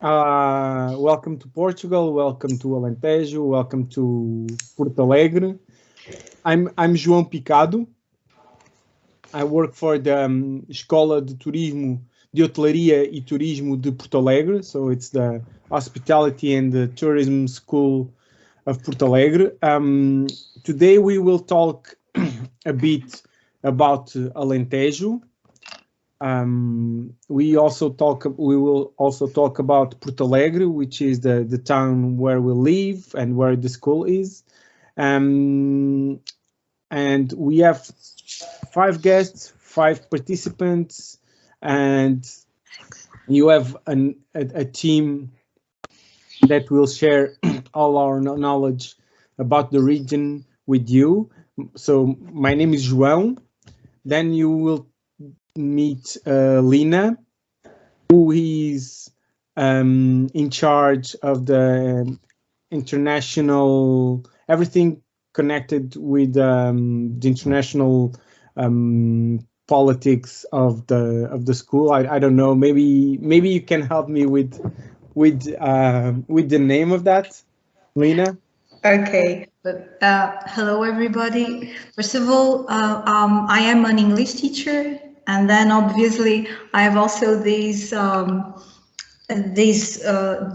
Welcome to Portugal, welcome to Alentejo, welcome to Porto Alegre. I'm João Picado. I work for the Escola de Turismo, de Hotelaria e Turismo de Porto Alegre, so it's the Hospitality and the Tourism School of Porto Alegre. Today we will talk a bit about Alentejo. We will also talk about Porto Alegre, which is the town where we live and where the school is. And we have 5 guests, 5 participants, and you have a team that will share all our knowledge about the region with you. So my name is João. Then you will meet Lina, who is in charge of the international, everything connected with the international politics of the school. I don't know. Maybe you can help me with the name of that, Lina. Okay, hello everybody. First of all, I am an English teacher, and then obviously I have also this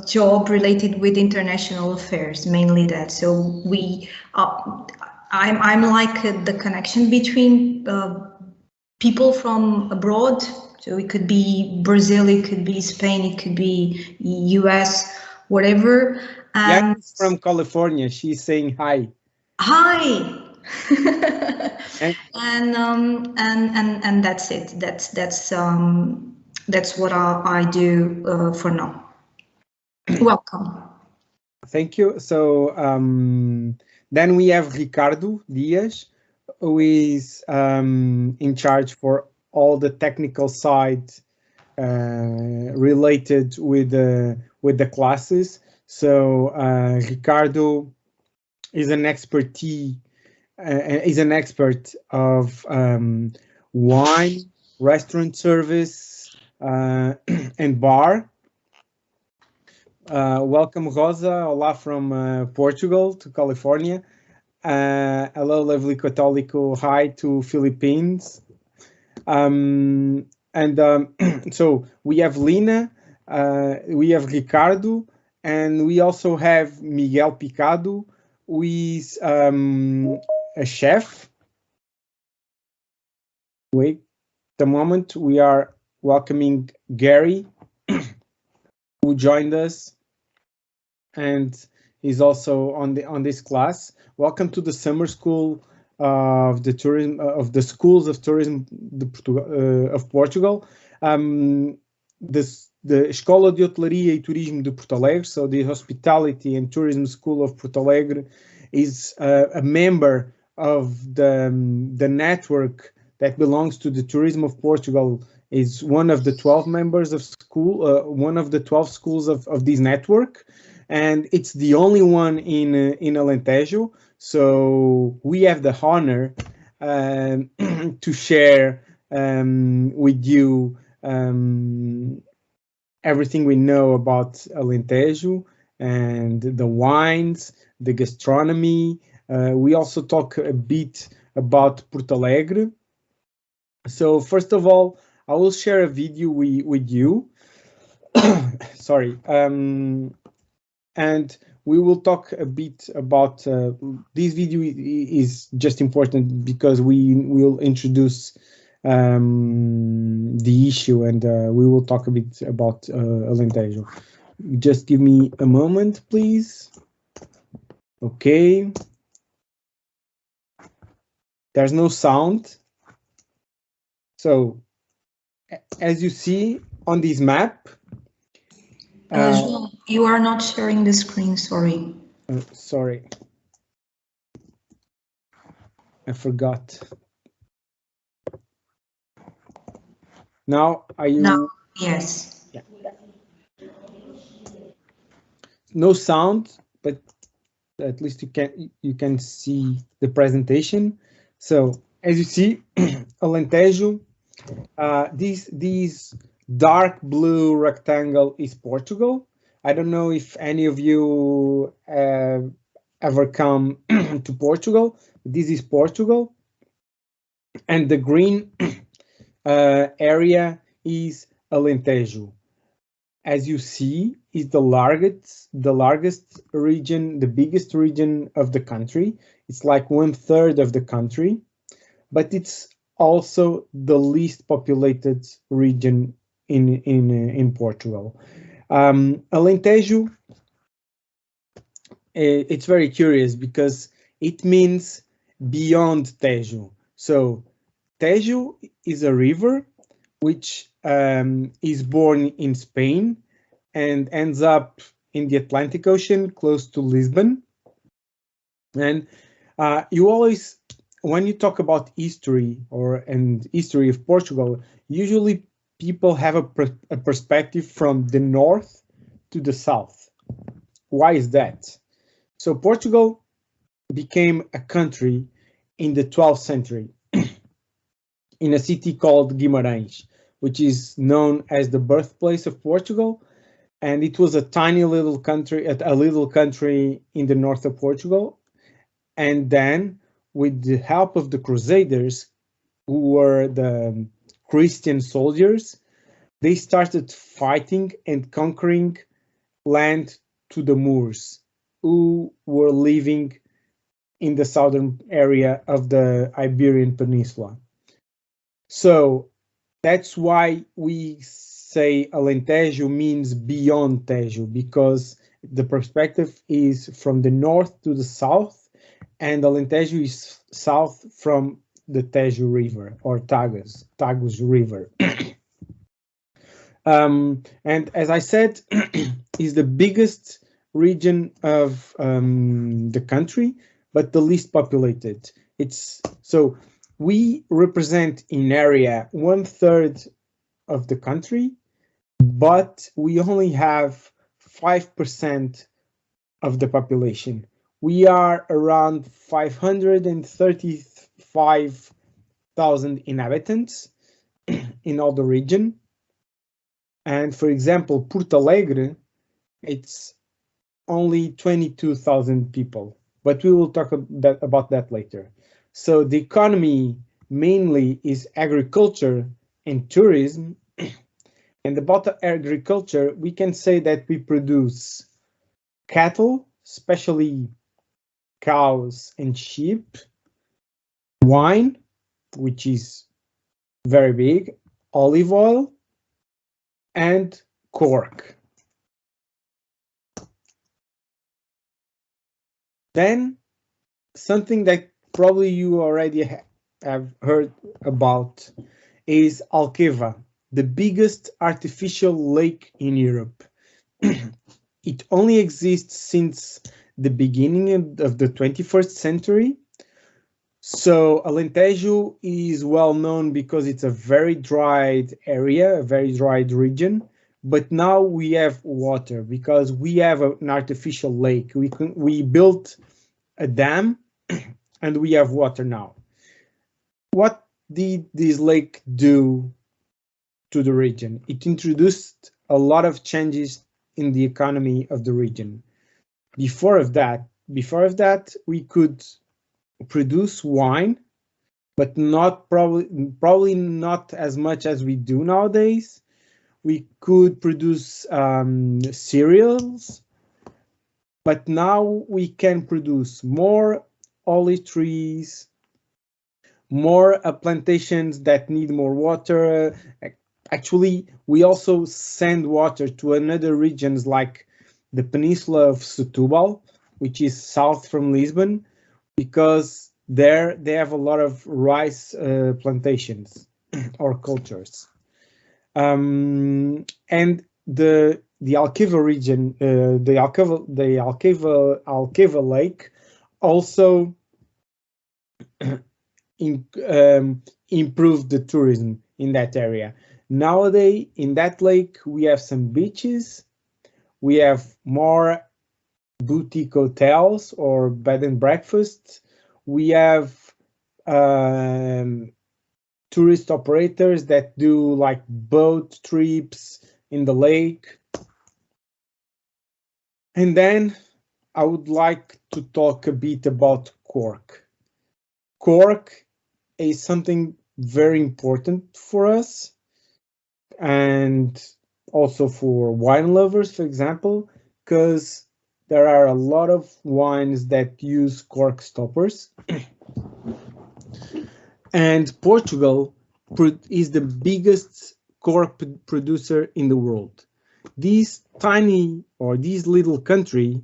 job related with international affairs, mainly that. So I'm like the connection between people from abroad. So it could be Brazil, it could be Spain, it could be US, whatever. Yeah, she's from California. She's saying hi. Hi. and that's it. That's what I do for now. Welcome. Thank you. So then we have Ricardo Dias, who is in charge for all the technical side related with the classes. So Ricardo is an expert of wine, restaurant service, and bar. Welcome, Rosa. Olá from Portugal to California. Hello, lovely Católico. Hi to Philippines. So we have Lina, we have Ricardo, and we also have Miguel Picado, who is a chef. Wait a moment. We are welcoming Gary, who joined us and is also on this class. Welcome to the summer school of the tourism of the schools of tourism of Portugal. The Escola de Hotelaria e Turismo de Porto Alegre, so the Hospitality and Tourism School of Porto Alegre, is a member of the network that belongs to the Tourism of Portugal. Is one of the 12 members of school, one of the 12 schools of this network, and it's the only one in Alentejo. So we have the honor to share with you everything we know about Alentejo and the wines, the gastronomy. We also talk a bit about Porto Alegre. So first of all, I will share a video with you. Sorry. And we will talk a bit about this video is just important because we will introduce the issue, and we will talk a bit about Alentejo. Just give me a moment, please. Okay. There's no sound. So, as you see on this map, you are not sharing the screen, sorry. Sorry. I forgot. Now, are you? Now, yes. Yeah. No sound, but at least you can see the presentation. So, as you see, Alentejo, this dark blue rectangle is Portugal. I don't know if any of you ever come to Portugal. This is Portugal, and the green area is Alentejo. As you see, is the largest region, the biggest region of the country. It's like 1/3 of the country, but it's also the least populated region in Portugal. Alentejo, it's very curious because it means beyond Tejo. So Tejo is a river which is born in Spain and ends up in the Atlantic Ocean close to Lisbon. And you always, when you talk about history and history of Portugal, usually people have a perspective from the north to the south. Why is that? So Portugal became a country in the 12th century in a city called Guimarães, which is known as the birthplace of Portugal. And it was a tiny little country, in the north of Portugal. And then, with the help of the Crusaders, who were the Christian soldiers, they started fighting and conquering land to the Moors, who were living in the southern area of the Iberian Peninsula. So that's why we say Alentejo means beyond Tejo, because the perspective is from the north to the south, and Alentejo is south from the Tejo River, or Tagus River. And as I said, is the biggest region of the country, but the least populated. So we represent in area 1/3 of the country, but we only have 5% of the population. We are around 535,000 inhabitants in all the region. And for example, Porto Alegre, it's only 22,000 people, but we will talk about that later. So the economy mainly is agriculture and tourism. And about agriculture, we can say that we produce cattle, especially cows and sheep, wine, which is very big, olive oil, and cork. Then something that probably you already have heard about is Alqueva, the biggest artificial lake in Europe. It only exists since the beginning of the 21st century. So Alentejo is well known because it's a very dried area, a very dried region. But now we have water because we have an artificial lake. We built a dam and we have water now. What did this lake do to the region? It introduced a lot of changes in the economy of the region. Before of that, we could produce wine, but not probably not as much as we do nowadays. We could produce cereals, but now we can produce more olive trees, more plantations that need more water. Actually, we also send water to another regions like the peninsula of Setúbal, which is south from Lisbon, because there they have a lot of rice plantations or cultures. And the Alqueva region, the Alqueva Lake also improved the tourism in that area. Nowadays, in that lake, we have some beaches, we have more boutique hotels or bed and breakfasts. We have tourist operators that do like boat trips in the lake. And then I would like to talk a bit about cork. Cork is something very important for us, and also for wine lovers, for example, because there are a lot of wines that use cork stoppers. And Portugal is the biggest cork producer in the world. This little country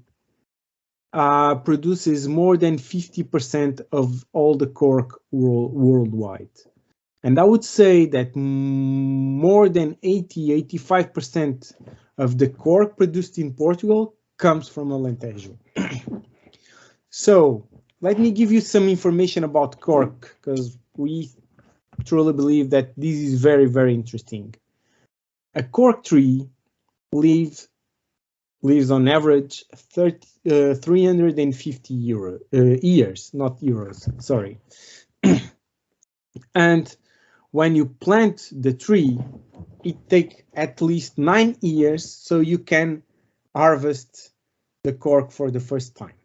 produces more than 50% of all the cork worldwide. And I would say that more than 85% of the cork produced in Portugal comes from Alentejo. So let me give you some information about cork, because we truly believe that this is very, very interesting. A cork tree lives on average 350 years, not euros, sorry. And when you plant the tree, it takes at least 9 years so you can harvest the cork for the first time.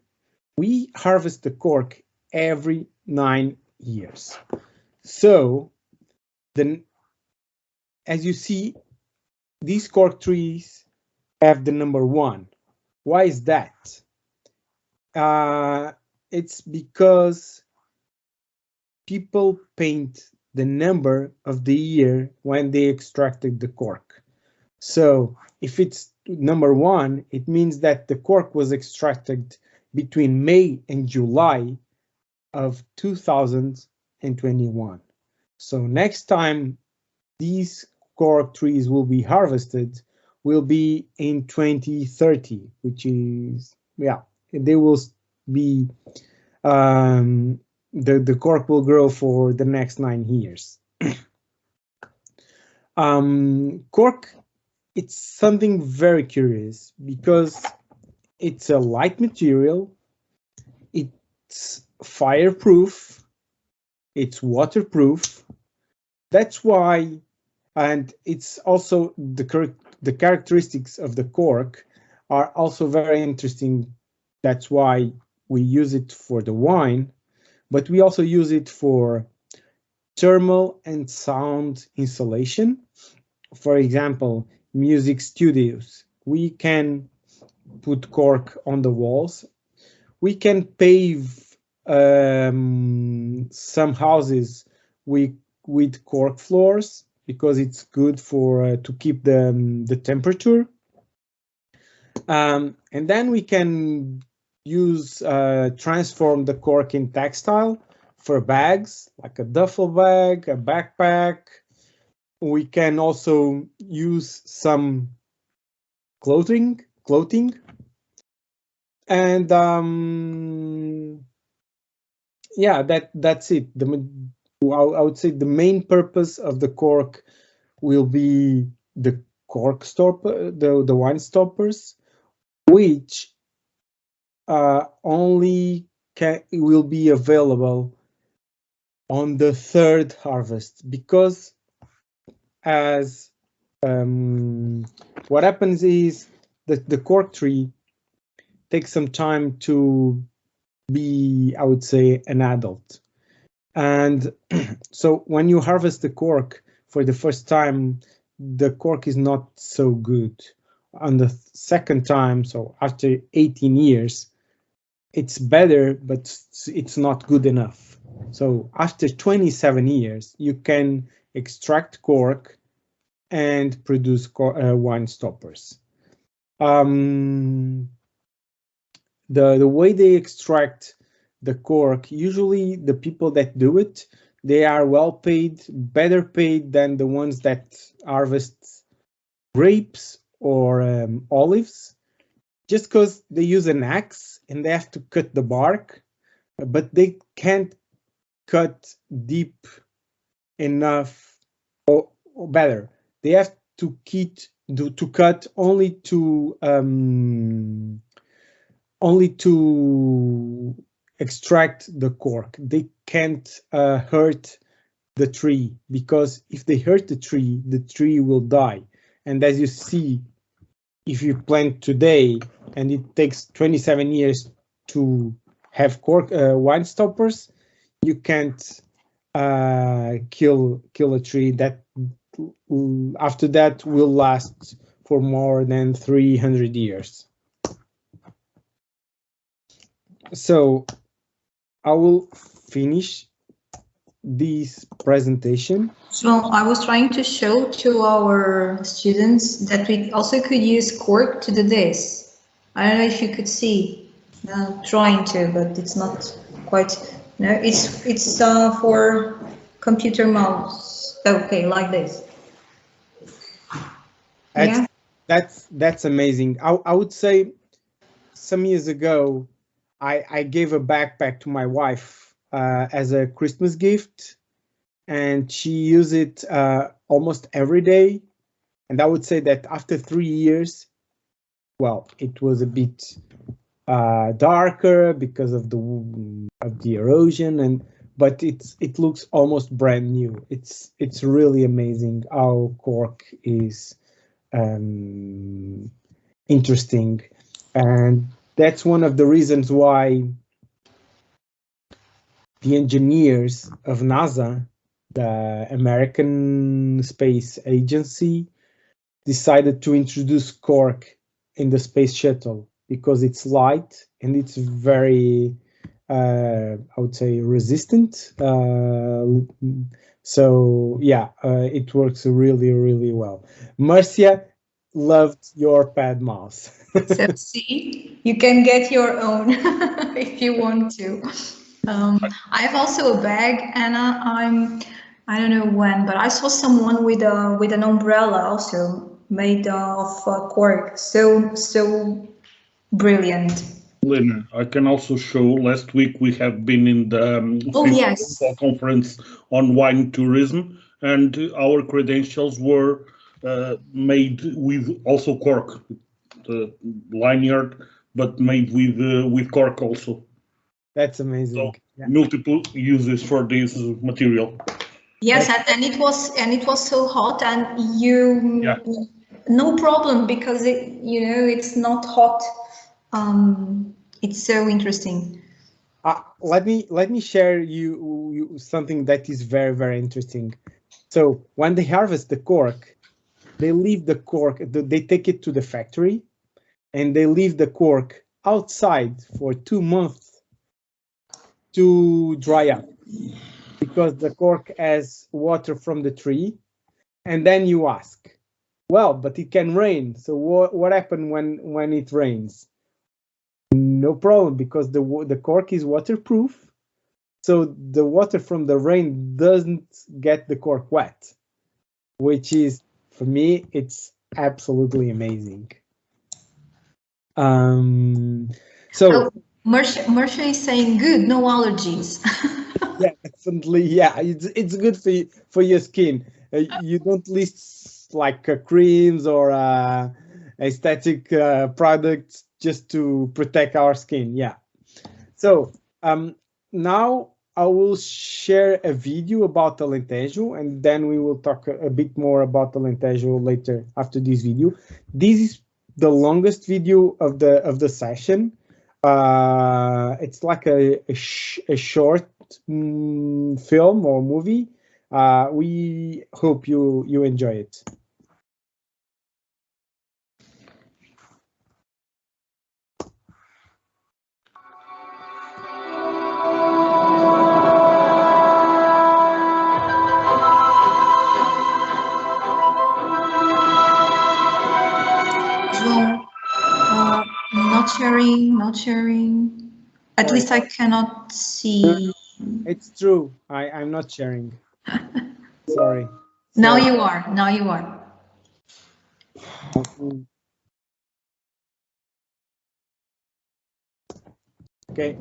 We harvest the cork every 9 years. So then, as you see, these cork trees have the number 1. Why is that? It's because people paint the number of the year when they extracted the cork. So if it's number 1, it means that the cork was extracted between May and July of 2021. So next time these cork trees will be harvested will be in 2030, which is, yeah, they will be, the cork will grow for the next 9 years. Cork, it's something very curious because it's a light material, it's fireproof, it's waterproof. That's why, and it's also the characteristics of the cork are also very interesting. That's why we use it for the wine, but we also use it for thermal and sound insulation. For example, music studios, we can put cork on the walls. We can pave some houses with cork floors because it's good for to keep the temperature. And then we can use transform the cork in textile for bags, like a duffel bag, a backpack. We can also use some clothing, and yeah, that's it. I would say the main purpose of the cork will be the cork stopper, the wine stoppers, which only will be available on the 3rd harvest, because as what happens is that the cork tree takes some time to be, I would say, an adult. And so when you harvest the cork for the first time, the cork is not so good. On the second time, so after 18 years, it's better, but it's not good enough. So after 27 years, you can extract cork and produce wine stoppers. The way they extract the cork, usually the people that do it, they are well paid, better paid than the ones that harvest grapes or olives, just because they use an axe and they have to cut the bark, but they can't cut deep enough, or better, they have to cut only to extract the cork. They can't hurt the tree, because if they hurt the tree will die. And as you see, if you plant today and it takes 27 years to have cork wine stoppers, you can't kill a tree that after that will last for more than 300 years. So I will finish this presentation. So I was trying to show to our students that we also could use cork to do this. I don't know if you could see. Trying to, but it's not quite. No, it's for computer mouse. Okay, like this. That's amazing. I would say some years ago, I gave a backpack to my wife as a Christmas gift, and she used it almost every day. And I would say that after 3 years, well, it was a bit darker because of the erosion, but it looks almost brand new. It's really amazing how cork is interesting, and that's one of the reasons why the engineers of NASA, the American Space Agency, decided to introduce cork in the space shuttle because it's light and it's very, I would say, resistant. So yeah, it works really, really well. Marcia loved your pad mouse. So see, you can get your own if you want to. I have also a bag, Anna. I don't know when, but I saw someone with an umbrella also made of cork. So brilliant. Lena, I can also show. Last week we have been in the conference on wine tourism, and our credentials were made with also cork, lanyard, but made with cork also. That's amazing. So yeah. Multiple uses for this material. Yes, and it was so hot, and no problem because it's not hot. It's so interesting. Let me share you something that is very, very interesting. So when they harvest the cork, they leave the cork. They take it to the factory, and they leave the cork outside for 2 months to dry up, because the cork has water from the tree. And then you ask, well, but it can rain. So what happened when it rains? No problem, because the cork is waterproof, so the water from the rain doesn't get the cork wet, which is, for me, it's absolutely amazing. So Marcia is saying good, no allergies. Yeah, definitely. Yeah, it's good for your skin. You don't list like creams or aesthetic products just to protect our skin. Yeah. So now I will share a video about Alentejo, and then we will talk a bit more about Alentejo later after this video. This is the longest video of the session. It's like a short film or movie. We hope you enjoy it. Not sharing. At least I cannot see. It's true. I'm not sharing. Sorry. Now you are. Now you are. Okay.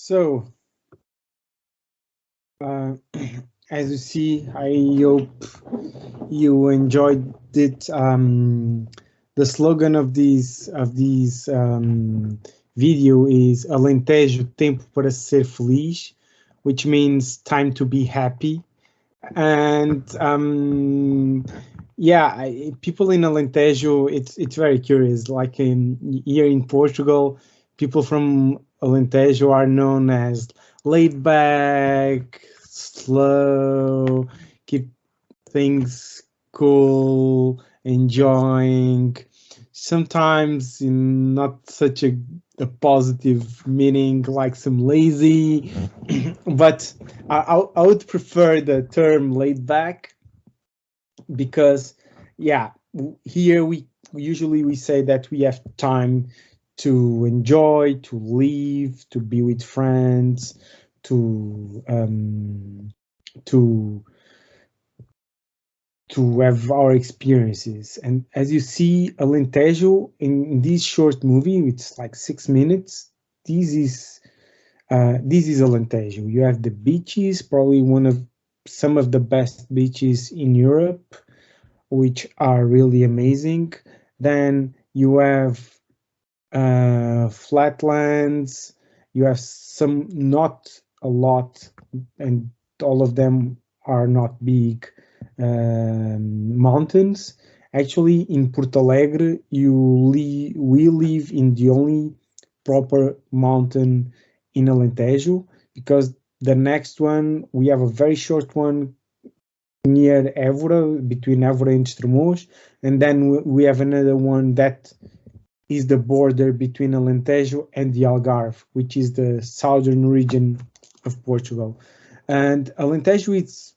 So, as you see, I hope you enjoyed it. The slogan of these video is Alentejo, tempo para ser feliz, which means time to be happy. And yeah, people in Alentejo, it's very curious. Like here in Portugal, people from Alentejo are known as laid back, slow, keep things cool, enjoying. Sometimes in not such a positive meaning, like some lazy, but I would prefer the term laid back, because yeah, here we usually say that we have time to enjoy, to live, to be with friends, to have our experiences. And as you see, Alentejo in this short movie, it's like 6 minutes. This is Alentejo. You have the beaches, probably some of the best beaches in Europe, which are really amazing. Then you have flatlands. You have some, not a lot, and all of them are not big, mountains. Actually, in Porto Alegre, we live in the only proper mountain in Alentejo, because the next one, we have a very short one near Évora, between Évora and Estremoz, and then we have another one that is the border between Alentejo and the Algarve, which is the southern region of Portugal. And Alentejo, it's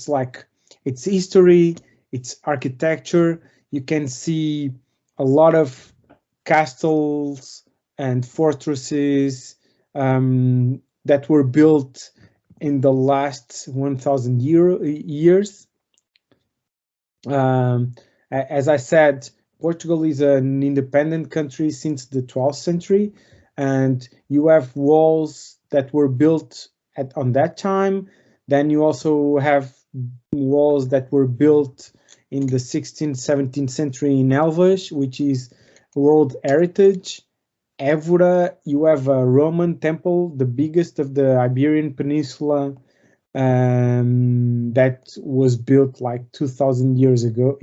like, it's history, it's architecture. You can see a lot of castles and fortresses that were built in the last 1,000 years. As I said, Portugal is an independent country since the 12th century, and you have walls that were built on that time. Then you also have walls that were built in the 16th, 17th century in Elvas, which is World Heritage. Évora, you have a Roman temple, the biggest of the Iberian Peninsula, that was built like 2,000 years ago,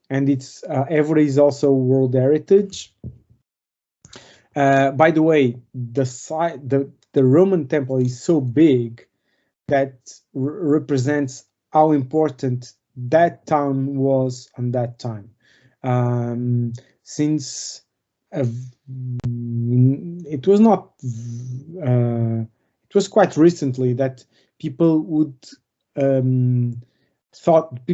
and it's Évora is also World Heritage. By the way, the Roman temple is so big that represents how important that town was on that time. Since it was not, it was quite recently that people thought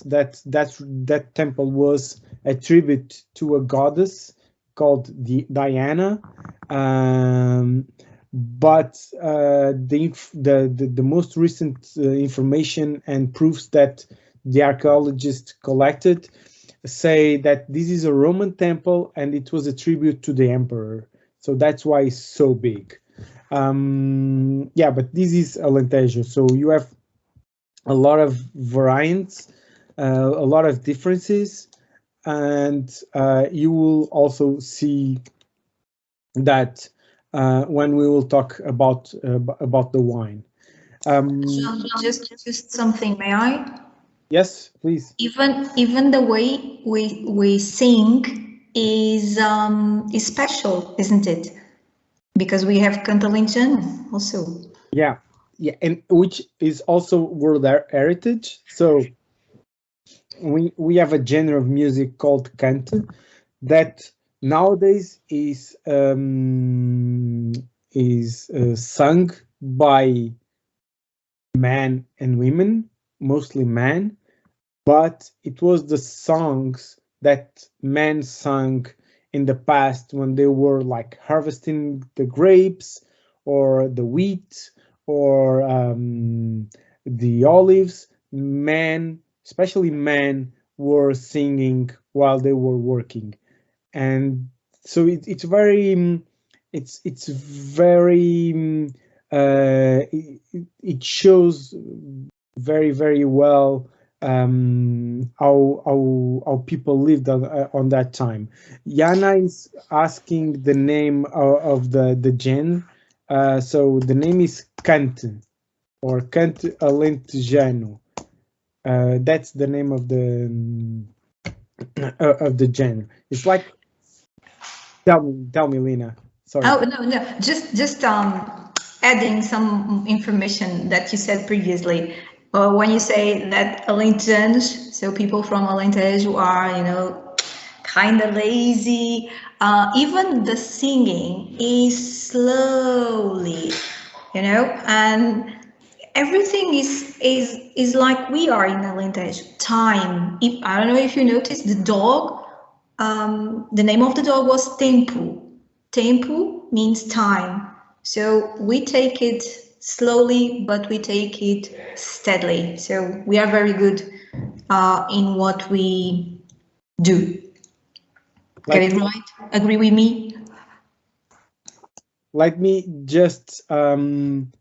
that temple was a tribute to a goddess called Diana. But the most recent information and proofs that the archaeologists collected say that this is a Roman temple and it was a tribute to the emperor. So that's why it's so big. Yeah, but this is Alentejo. So you have a lot of variants, a lot of differences, and you will also see that when we will talk about the wine. Just something, may I? Yes, please. Even the way we sing is special, isn't it? Because we have Canto Alentejano also. Yeah, and which is also World Heritage. So we have a genre of music called canto that nowadays is sung by men and women, mostly men, but it was the songs that men sung in the past when they were like harvesting the grapes or the wheat or the olives. Men, especially men, were singing while they were working. And so it's very it's very it shows very well how people lived on that time. Yana is asking the name of the gen. So the name is Cante, or Cante Alentejano. That's the name of the gen. It's like, tell me, Lina. Sorry. Oh no, just adding some information that you said previously. When you say that Alentejanos, so people from Alentejo are, you know, kind of lazy. Even the singing is slowly, you know, and everything is like we are in Alentejo. Time. I don't know if you noticed the dog. The name of the dog was Tempo. Tempo means time. So we take it slowly, but we take it steadily. So we are very good in what we do. Get it right? Agree with me? Let me just find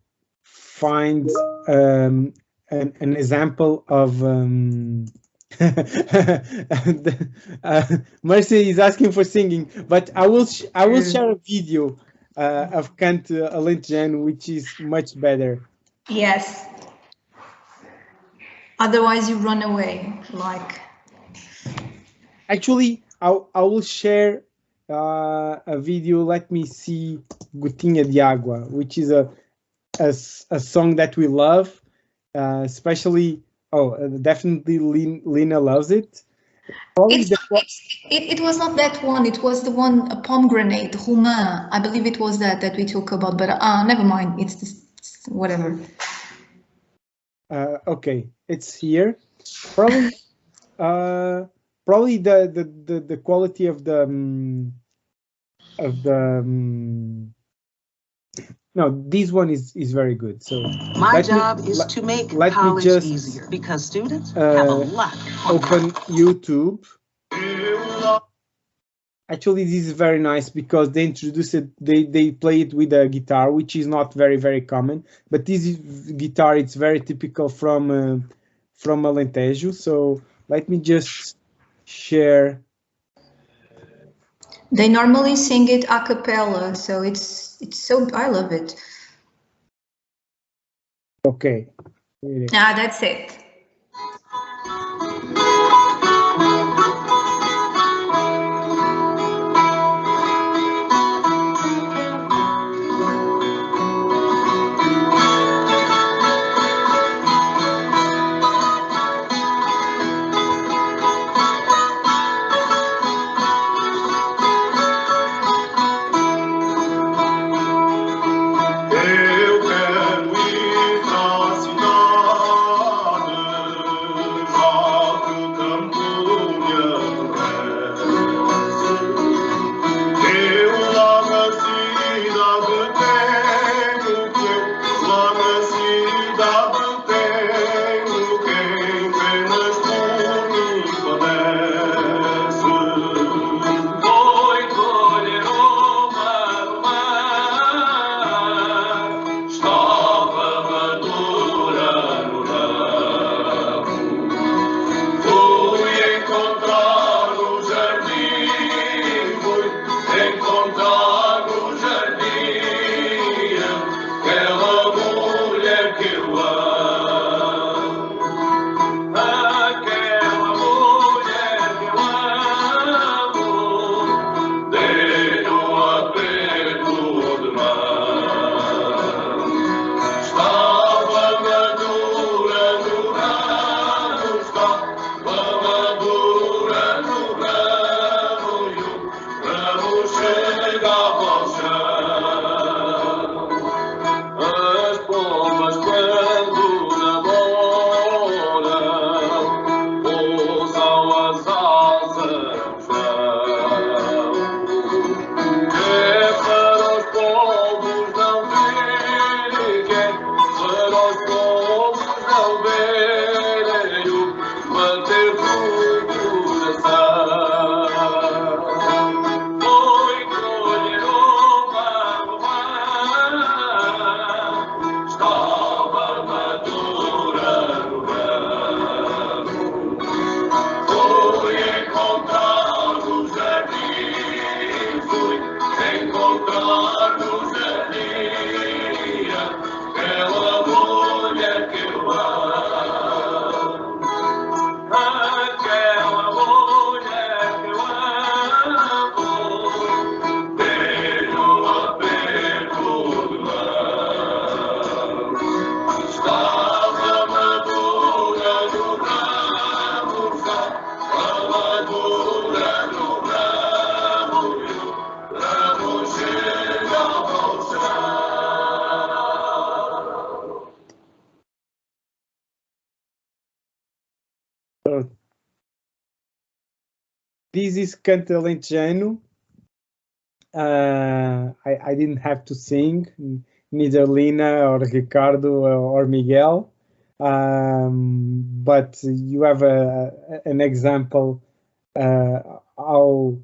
an example of Mercy is asking for singing, but I will share a video of Cante Alentejano, which is much better. Yes. Otherwise you run away, like. Actually, I will share a video. Let me see, Gotinha de Água, which is a song that we love, especially. Oh, definitely Lina loves it. It was not that one. It was the one, a pomegranate, Roumain. I believe it was that we talk about, but never mind. It's just, whatever. Okay, it's here. Probably the quality of the no, this one is very good. So my job is to make college easier because students have a lot. Open YouTube. Actually, this is very nice because they introduce it. They play it with a guitar, which is not very common. But this guitar, it's very typical from Alentejo. So let me just share. They normally sing it a cappella, so it's so, I love it. Okay. That's it. So, this is Canto Alentejano. I didn't have to sing, neither Lina or Ricardo or Miguel, but you have an example how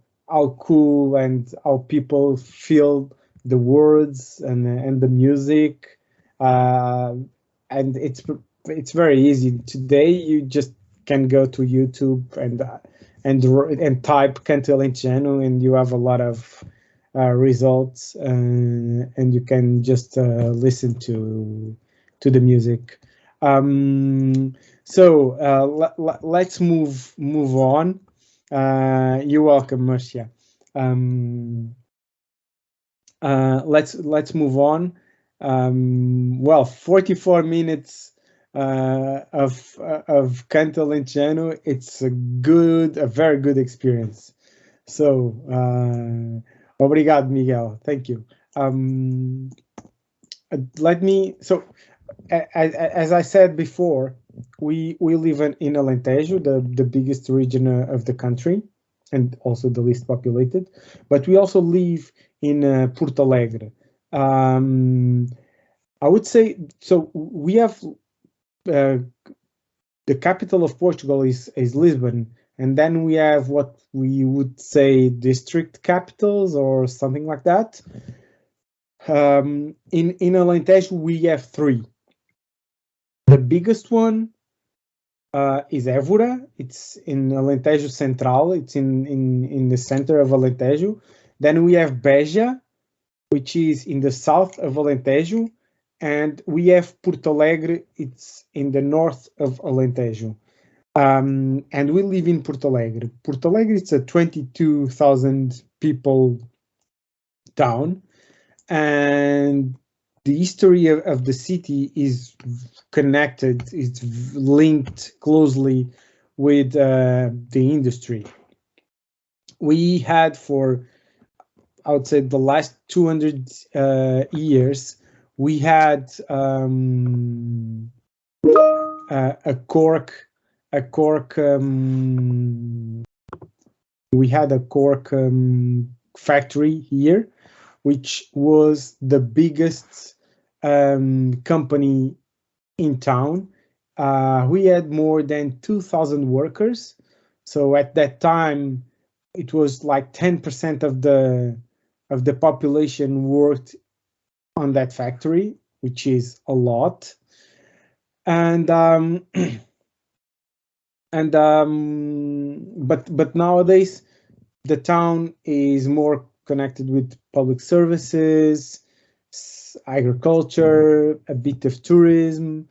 cool and how people feel the words and the music, and it's very easy. Today you just can go to YouTube and type Canto Alentejano, and you have a lot of results, and you can just listen to the music. So let's move on. You're welcome, Marcia. Let's move on. Well, 44 minutes of Canto Alentejano. It's a very good experience. So obrigado, Miguel. Thank you. So as I said before, we live in Alentejo, the biggest region of the country, and also the least populated. But we also live in Porto Alegre. I would say, so we have the capital of Portugal is Lisbon, and then we have what we would say district capitals or something like that. In Alentejo, we have 3. The biggest one is Évora. It's in Alentejo Central. It's in the center of Alentejo. Then we have Beja, which is in the south of Alentejo. And we have Porto Alegre. It's in the north of Alentejo. And we live in Porto Alegre. Porto Alegre is a 22,000 people town. And the history of the city is connected, it's linked closely with the industry. We had for, I would say, the last 200 years, we had a cork factory here, which was the biggest company in town. We had more than 2,000 workers. So at that time, it was like 10% of the population worked on that factory, which is a lot. And but nowadays, the town is more connected with public services, agriculture, a bit of tourism,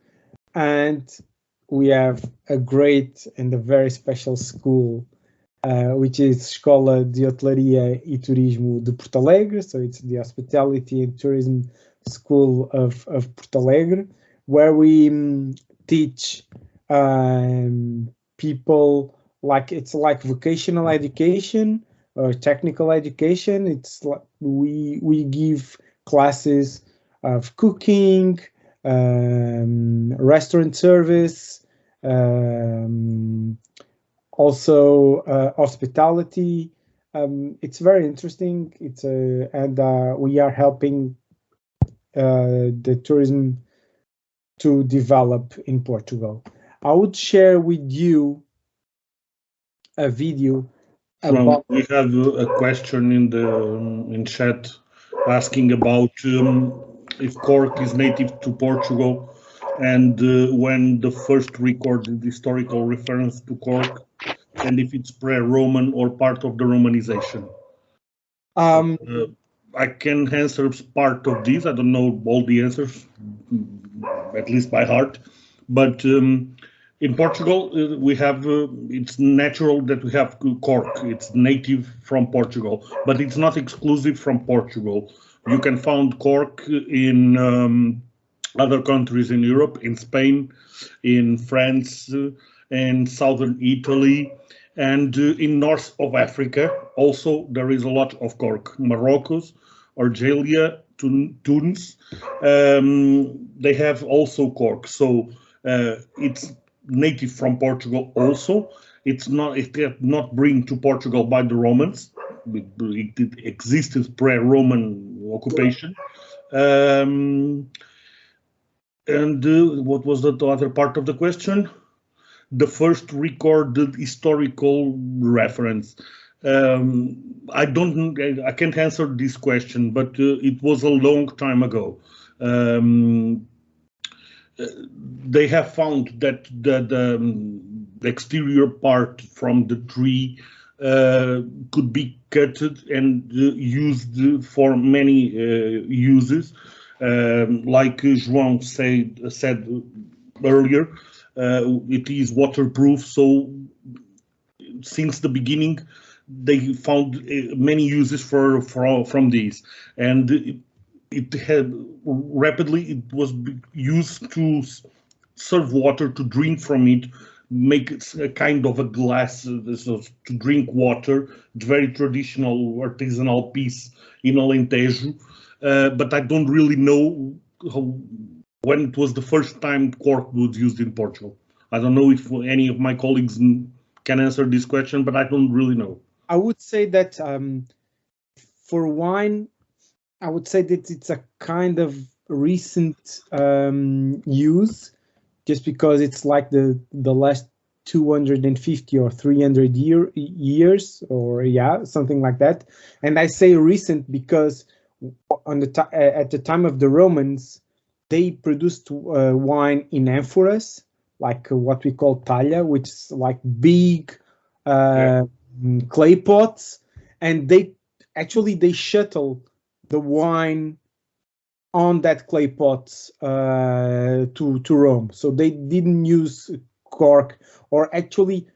and we have a great and a very special school, which is Escola de Hotelaria e Turismo de Porto Alegre. So it's the Hospitality and Tourism School of Porto Alegre, where we teach people, it's like vocational education or technical education. It's like we give classes of cooking, restaurant service, also hospitality. It's very interesting. And we are helping the tourism to develop in Portugal. I would share with you a video. We have a question in chat asking about if cork is native to Portugal, and when the first recorded historical reference to cork, and if it's pre-Roman or part of the Romanization. I can answer part of this. I don't know all the answers, at least by heart, but in Portugal, we have, it's natural that we have cork. It's native from Portugal, but it's not exclusive from Portugal. You can find cork in other countries in Europe, in Spain, in France, in southern Italy, and in north of Africa. Also, there is a lot of cork. Morocco, Algeria, Tunis, they have also cork. So it's native from Portugal also. It got not bring to Portugal by the Romans. It existed pre-Roman occupation. And what was the other part of the question? The first recorded historical reference. I can't answer this question, but it was a long time ago. They have found that the exterior part from the tree could be cut and used for many uses. Like João said earlier, it is waterproof, so since the beginning they found many uses from these, and it had rapidly it was used to serve water, to drink from it, make it a kind of a glass to drink water. It's very traditional artisanal piece in Alentejo, but I don't really know when it was the first time cork was used in Portugal. I don't know if any of my colleagues can answer this question, but I don't really know. I would say that for wine, I would say that it's a kind of recent use, just because it's like the last 250 or 300 years, or yeah, something like that. And I say recent because at the time of the Romans, they produced wine in amphoras, like what we call talla, which is like big clay pots, and they shuttle the wine on that clay pots to Rome. So they didn't use cork, or actually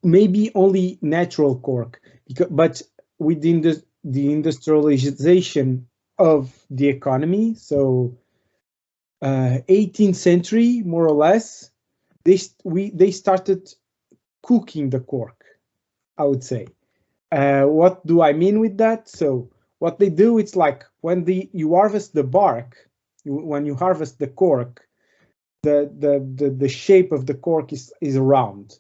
maybe only natural cork, but within the industrialization of the economy, so 18th century more or less, they started cooking the cork, I would say. What do I mean with that? So what they do, it's like when you harvest the bark, when you harvest the cork, the shape of the cork is round.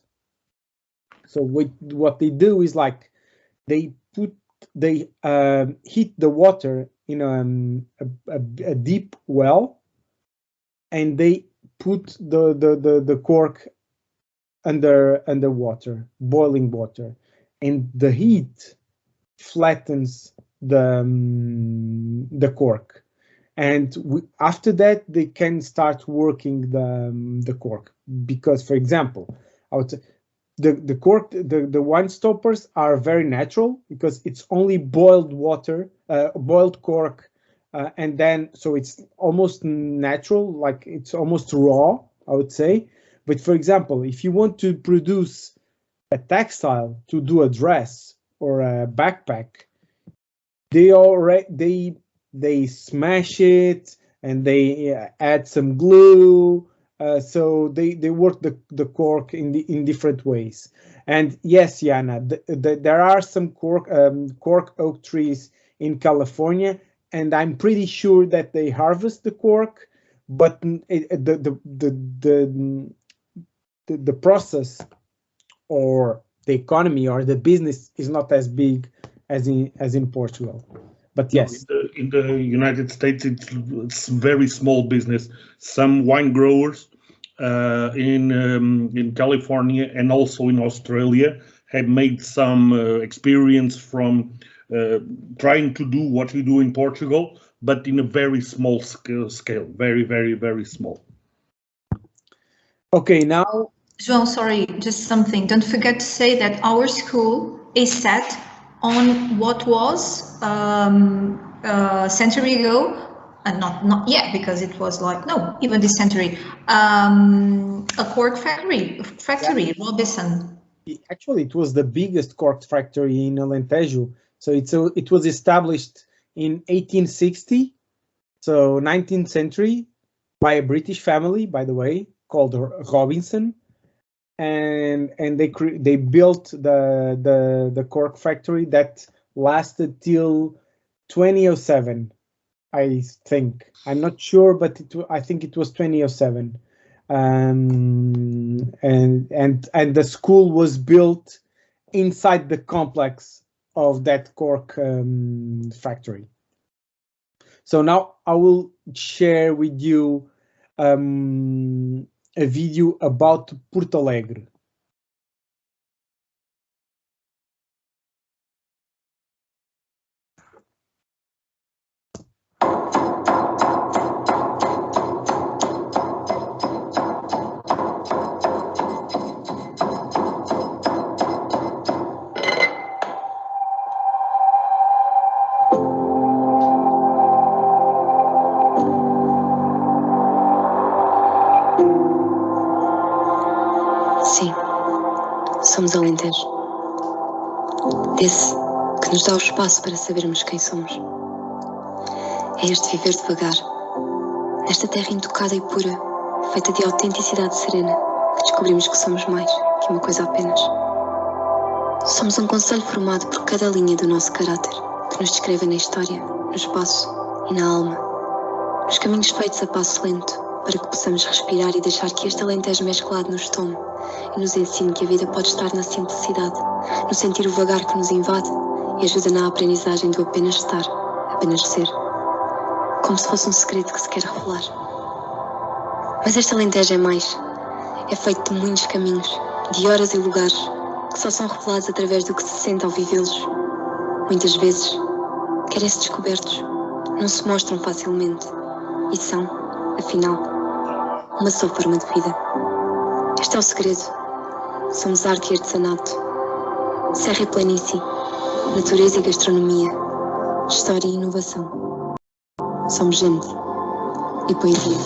So what they do is like they heat the water in a deep well, and they put the cork under water, boiling water, and the heat flattens the cork, and after that they can start working the cork. Because, for example, I would say the cork, the wine stoppers are very natural, because it's only boiled water, boiled cork, and then so it's almost natural, like it's almost raw, I would say. But for example, if you want to produce a textile, to do a dress or a backpack, they smash it and they add some glue. So they work the cork in different ways. And yes, Jana, there are some cork oak trees in California, and I'm pretty sure that they harvest the cork, but the process or the economy or the business is not as big as in Portugal. But yes, in the United States, it's very small business. Some wine growers in California and also in Australia have made some experience from trying to do what we do in Portugal, but in a very small scale, very, very, very small. Okay, now. João, sorry, just something. Don't forget to say that our school is set on what was a century ago, and not yet, because it was like, no, even this century, a cork factory, yeah. Robison. Actually, it was the biggest cork factory in Alentejo. So it was established in 1860, so 19th century, by a British family, by the way, called Robinson. And they built the cork factory that lasted till 2007, I think. I'm not sure, but I think it was 2007. And the school was built inside the complex of that cork factory. So now I will share with you a video about Porto Alegre. Sim, somos Alentejo. Desse que nos dá o espaço para sabermos quem somos. É este viver devagar, nesta terra intocada e pura, feita de autenticidade serena, que descobrimos que somos mais que uma coisa apenas. Somos um concelho formado por cada linha do nosso caráter, que nos descreve na história, no espaço e na alma. Nos caminhos feitos a passo lento, para que possamos respirar e deixar que este Alentejo mesclado nos tome e nos ensine que a vida pode estar na simplicidade, no sentir o vagar que nos invade e ajuda na aprendizagem do apenas estar, apenas ser. Como se fosse um segredo que se quer revelar. Mas este Alentejo é mais. É feito de muitos caminhos, de horas e lugares, que só são revelados através do que se sente ao vivê-los. Muitas vezes, querem-se descobertos, não se mostram facilmente e são, afinal, uma só forma de vida. Este é o segredo. Somos arte e artesanato, serra e planície, natureza e gastronomia, história e inovação. Somos gente e poesia.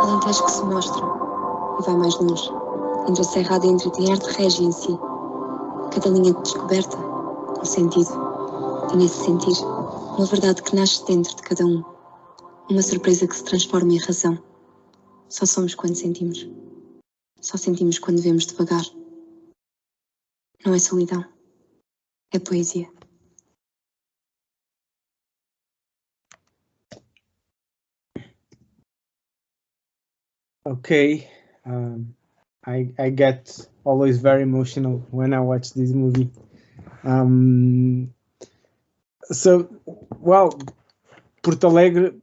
Alentejo que se mostra e vai mais longe. Entre a serra adentro tem arte régia em si. Cada linha de descoberta, um sentido. Tem esse sentir, uma verdade que nasce dentro de cada um. Uma surpresa que se transforma em razão. Só somos quando sentimos. Só sentimos quando vemos devagar. Não é solidão. É poesia. Okay, I get always very emotional when I watch this movie. So, well, Porto Alegre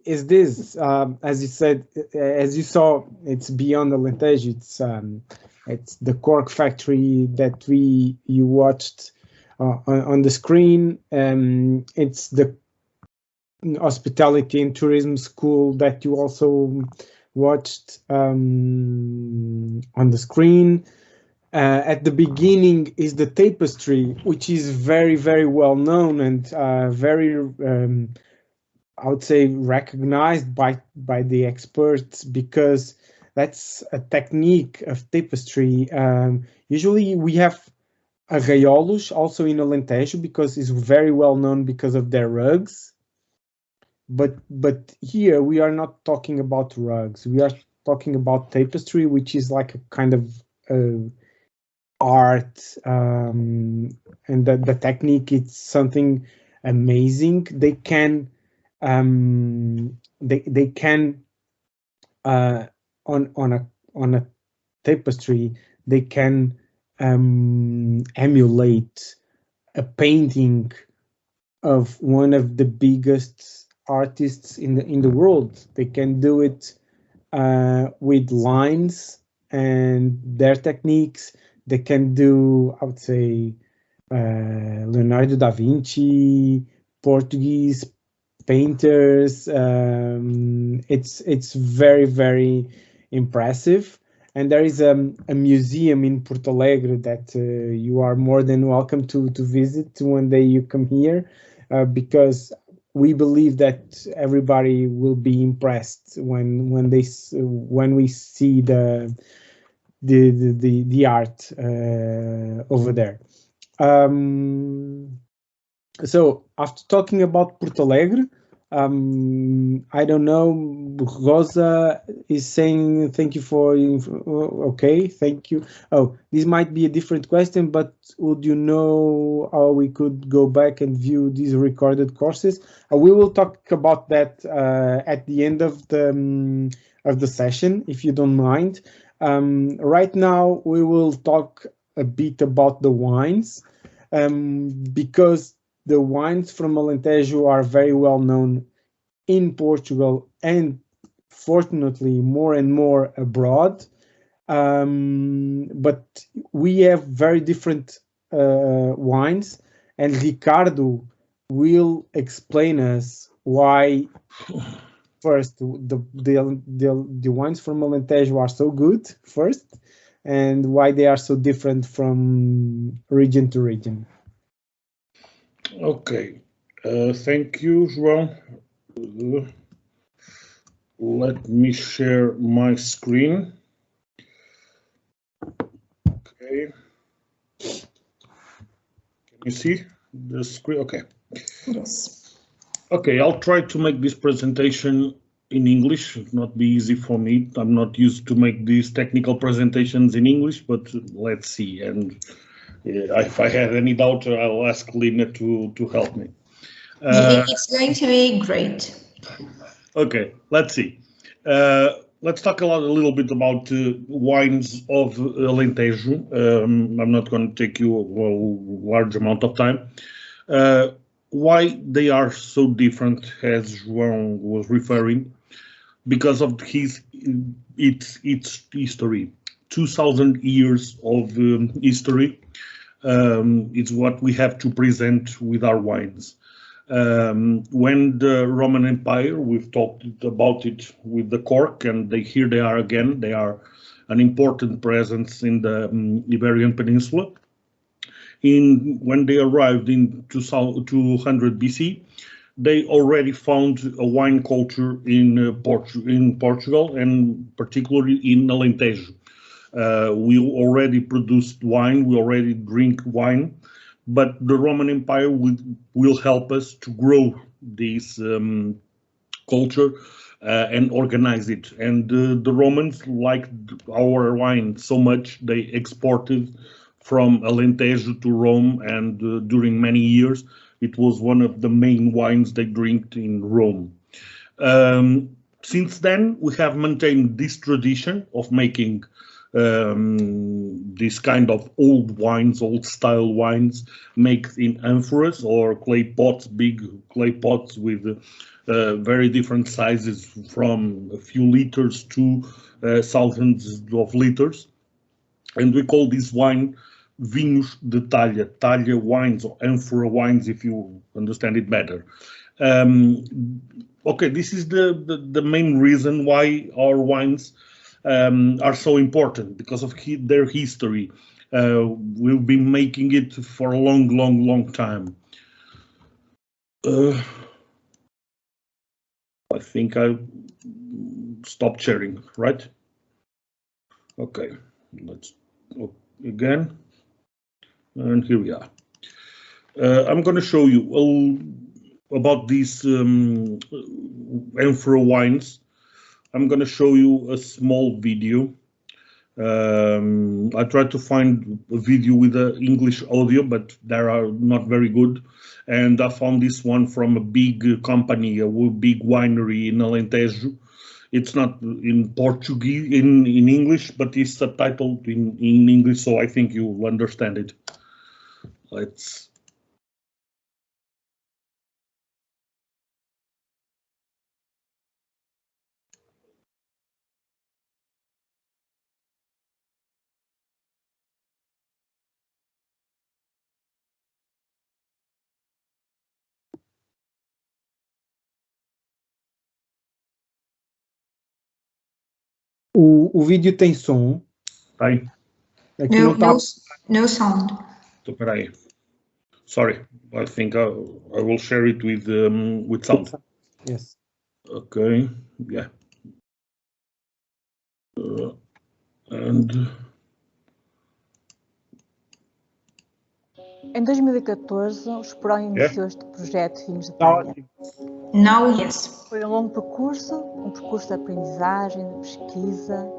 is this, as you said, as you saw, it's beyond Alentejo. It's the cork factory that you watched on the screen. It's the hospitality and tourism school that you also watched on the screen. At the beginning is the tapestry, which is very, very well known and very, I would say, recognized by the experts, because that's a technique of tapestry. Usually we have arraiolos also in Alentejo, because it's very well known because of their rugs. But here we are not talking about rugs. We are talking about tapestry, which is like a kind of art, and the technique, it's something amazing. They can on a tapestry, they can emulate a painting of one of the biggest artists in the world. They can do it with lines and their techniques. They can do, I would say, Leonardo da Vinci, Portuguese painters. It's very, very impressive. And there is a museum in Porto Alegre that you are more than welcome to visit one day you come here, because we believe that everybody will be impressed when we see the art over there. So after talking about Porto Alegre, I don't know, Rosa is saying thank you for, okay, thank you. Oh, this might be a different question, but would you know how we could go back and view these recorded courses? We will talk about that at the end of the session, if you don't mind. Right now, we will talk a bit about the wines, because the wines from Alentejo are very well known in Portugal and fortunately more and more abroad. But we have very different wines, and Ricardo will explain us why first the wines from Alentejo are so good first, and why they are so different from region to region. Okay, thank you, João. Let me share my screen. Okay. Can you see the screen? Okay. Yes. Okay, I'll try to make this presentation in English. It will not be easy for me. I'm not used to make these technical presentations in English, but let's see. And if I have any doubt, I'll ask Lina to help me. It's going to be great. Okay, let's see. Let's talk a little bit about wines of Alentejo. I'm not going to take you a large amount of time. Why they are so different, as João was referring, because of its history. 2,000 years of history is what we have to present with our wines. When the Roman Empire, we've talked about it with the cork, and here they are again. They are an important presence in the Iberian Peninsula. When they arrived in 200 BC, they already found a wine culture in Portugal, and particularly in Alentejo. We already produced wine, we already drink wine, but the Roman Empire will help us to grow this culture and organize it. And the Romans liked our wine so much, they exported from Alentejo to Rome, and during many years, it was one of the main wines they drank in Rome. Since then, we have maintained this tradition of making this kind of old wines, old style wines, made in amphoras or clay pots, big clay pots with very different sizes, from a few liters to thousands of liters. And we call this wine vinhos de talha, talha wines or amphora wines, if you understand it better. Okay, this is the main reason why our wines are so important, because of their history. We've been making it for a long time. I think I stopped sharing, right? Okay, let's look again. And here we are. I'm going to show you about these amphora wines. I'm going to show you a small video. I tried to find a video with English audio, but they are not very good. And I found this one from a big company, a big winery in Alentejo. It's not in Portuguese, in English, but it's subtitled in English, so I think you'll understand it. Let's. O vídeo tem som? Tem. Aqui não tá... No sound. Então, peraí. Sorry, I think I will share it with sound. Yes. Okay, yeah. Em 2014, o Esporão iniciou este projeto Vinhos de Talha. Now, yes. Foi um longo percurso, de aprendizagem, de pesquisa,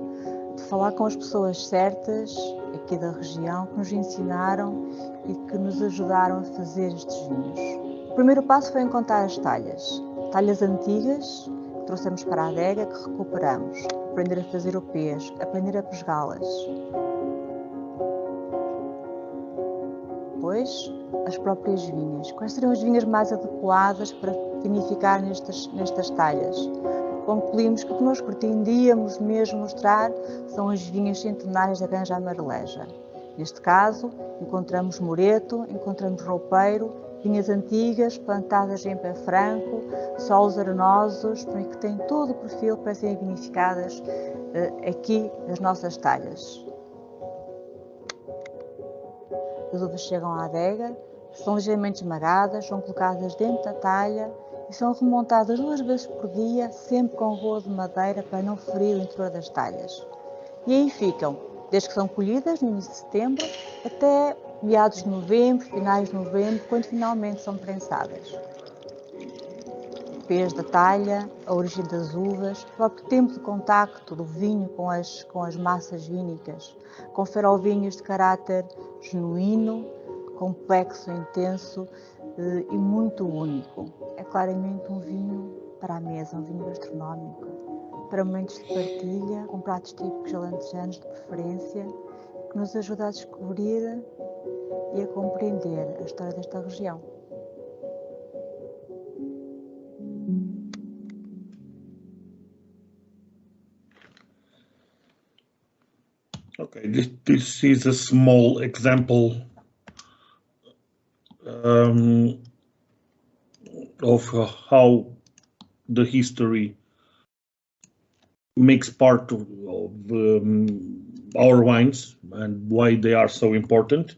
de falar com as pessoas certas aqui da região que nos ensinaram e que nos ajudaram a fazer estes vinhos. O primeiro passo foi encontrar as talhas antigas que trouxemos para a adega, que recuperamos, aprender a fazer o peixe, aprender a pesgá-las. Depois, as próprias vinhas. Quais seriam as vinhas mais adequadas para vinificar nestas talhas? Concluímos que o que nós pretendíamos mesmo mostrar são as vinhas centenárias da Granja Amareleja. Neste caso, encontramos Moreto, encontramos Roupeiro, vinhas antigas, plantadas em pé franco, solos arenosos, que têm todo o perfil para serem vinificadas aqui nas nossas talhas. As uvas chegam à adega, são ligeiramente esmagadas, são colocadas dentro da talha e são remontadas 2 vezes por dia, sempre com rodo de madeira para não ferir o interior das talhas. E aí ficam, desde que são colhidas no início de setembro até meados de novembro, finais de novembro, quando finalmente são prensadas. O peso da talha, a origem das uvas, o próprio tempo de contacto do vinho com as massas vínicas, confere ao vinho este caráter genuíno, complexo, intenso e muito único. É claramente um vinho para a mesa, um vinho gastronómico, para momentos de partilha, com pratos típicos alentejanos de preferência, que nos ajuda a descobrir e a compreender a história desta região. Okay, this is a small example of how the history makes part of our wines and why they are so important.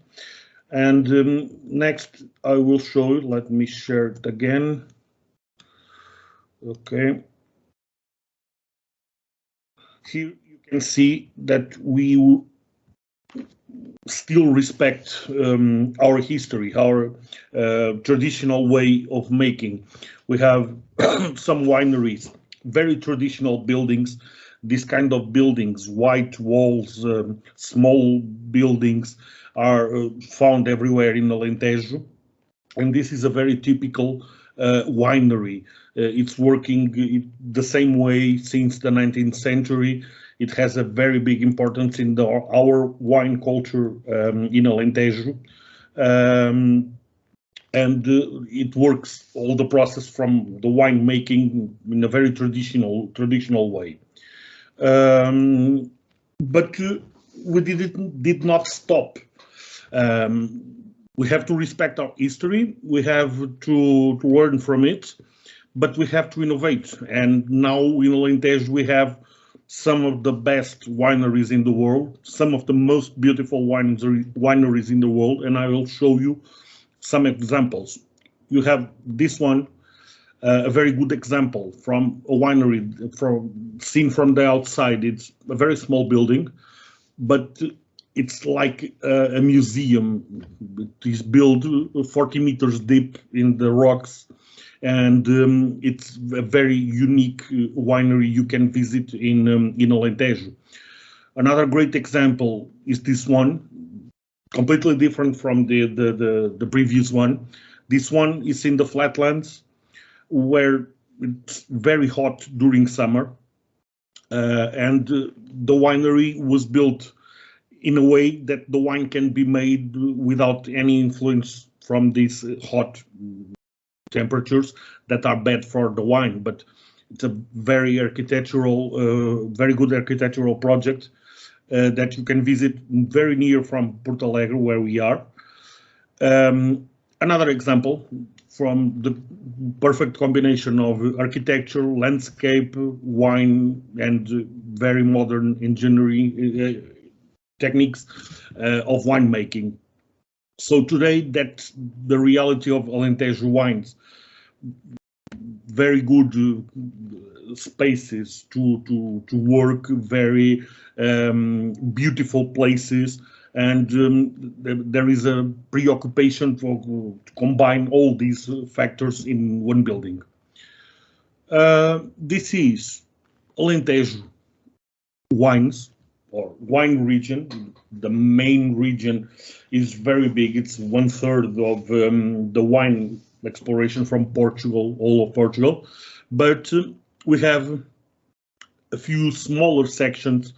And next I will show you, let me share it again. Okay. Here you can see that we still respect our history, our traditional way of making. We have some wineries, very traditional buildings, this kind of buildings, white walls, small buildings are found everywhere in Alentejo. And this is a very typical winery. It's working the same way since the 19th century. It has a very big importance in our wine culture in Alentejo. And it works all the process from the wine making in a very traditional way. But we did not stop. We have to respect our history. We have to learn from it, but we have to innovate. And now in Alentejo we have some of the best wineries in the world, some of the most beautiful wineries in the world, and I will show you some examples. You have this one, a very good example from a winery, seen from the outside. It's a very small building, but it's like a museum. It is built 40 meters deep in the rocks, and it's a very unique winery you can visit in Alentejo. Another great example is this one, completely different from the previous one. This one is in the flatlands, where it's very hot during summer, and the winery was built in a way that the wine can be made without any influence from these hot temperatures that are bad for the wine. But it's a very very good architectural project that you can visit very near from Porto Alegre, where we are. Another example from the perfect combination of architecture, landscape, wine, and very modern engineering techniques of winemaking. So today, that's the reality of Alentejo wines. Very good spaces to work, very beautiful places, and there is a preoccupation to combine all these factors in one building. This is Alentejo wines, or wine region. The main region is very big. It's 1/3 of the wine exploration from Portugal, all of Portugal. But we have a few smaller sections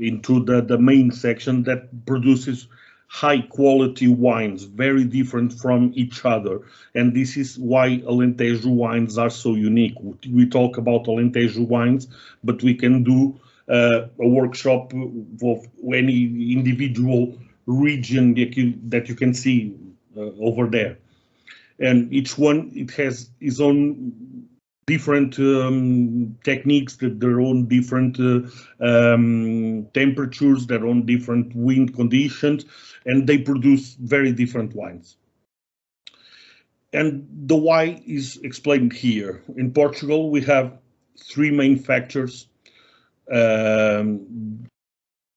into the main section that produces high quality wines, very different from each other. And this is why Alentejo wines are so unique. We talk about Alentejo wines, but we can do a workshop of any individual region that you can see over there. And each one, it has its own different techniques, their own different temperatures, their own different wind conditions, and they produce very different wines. And the why is explained here. In Portugal, we have 3 main factors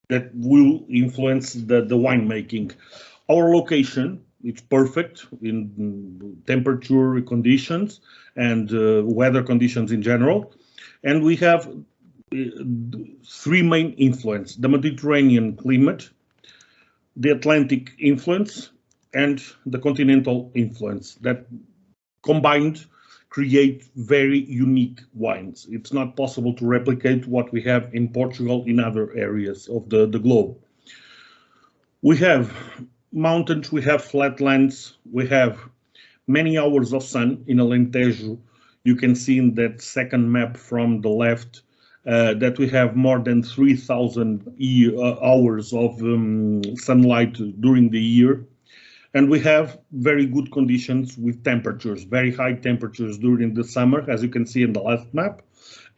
that will influence the winemaking. Our location, it's perfect in temperature conditions and weather conditions in general. And we have 3 main influence: the Mediterranean climate, the Atlantic influence, and the continental influence that combined create very unique wines. It's not possible to replicate what we have in Portugal in other areas of the globe. We have mountains, we have flatlands, we have many hours of sun in Alentejo. You can see in that second map from the left that we have more than 3,000 hours of sunlight during the year. And we have very good conditions with temperatures, very high temperatures during the summer, as you can see in the last map,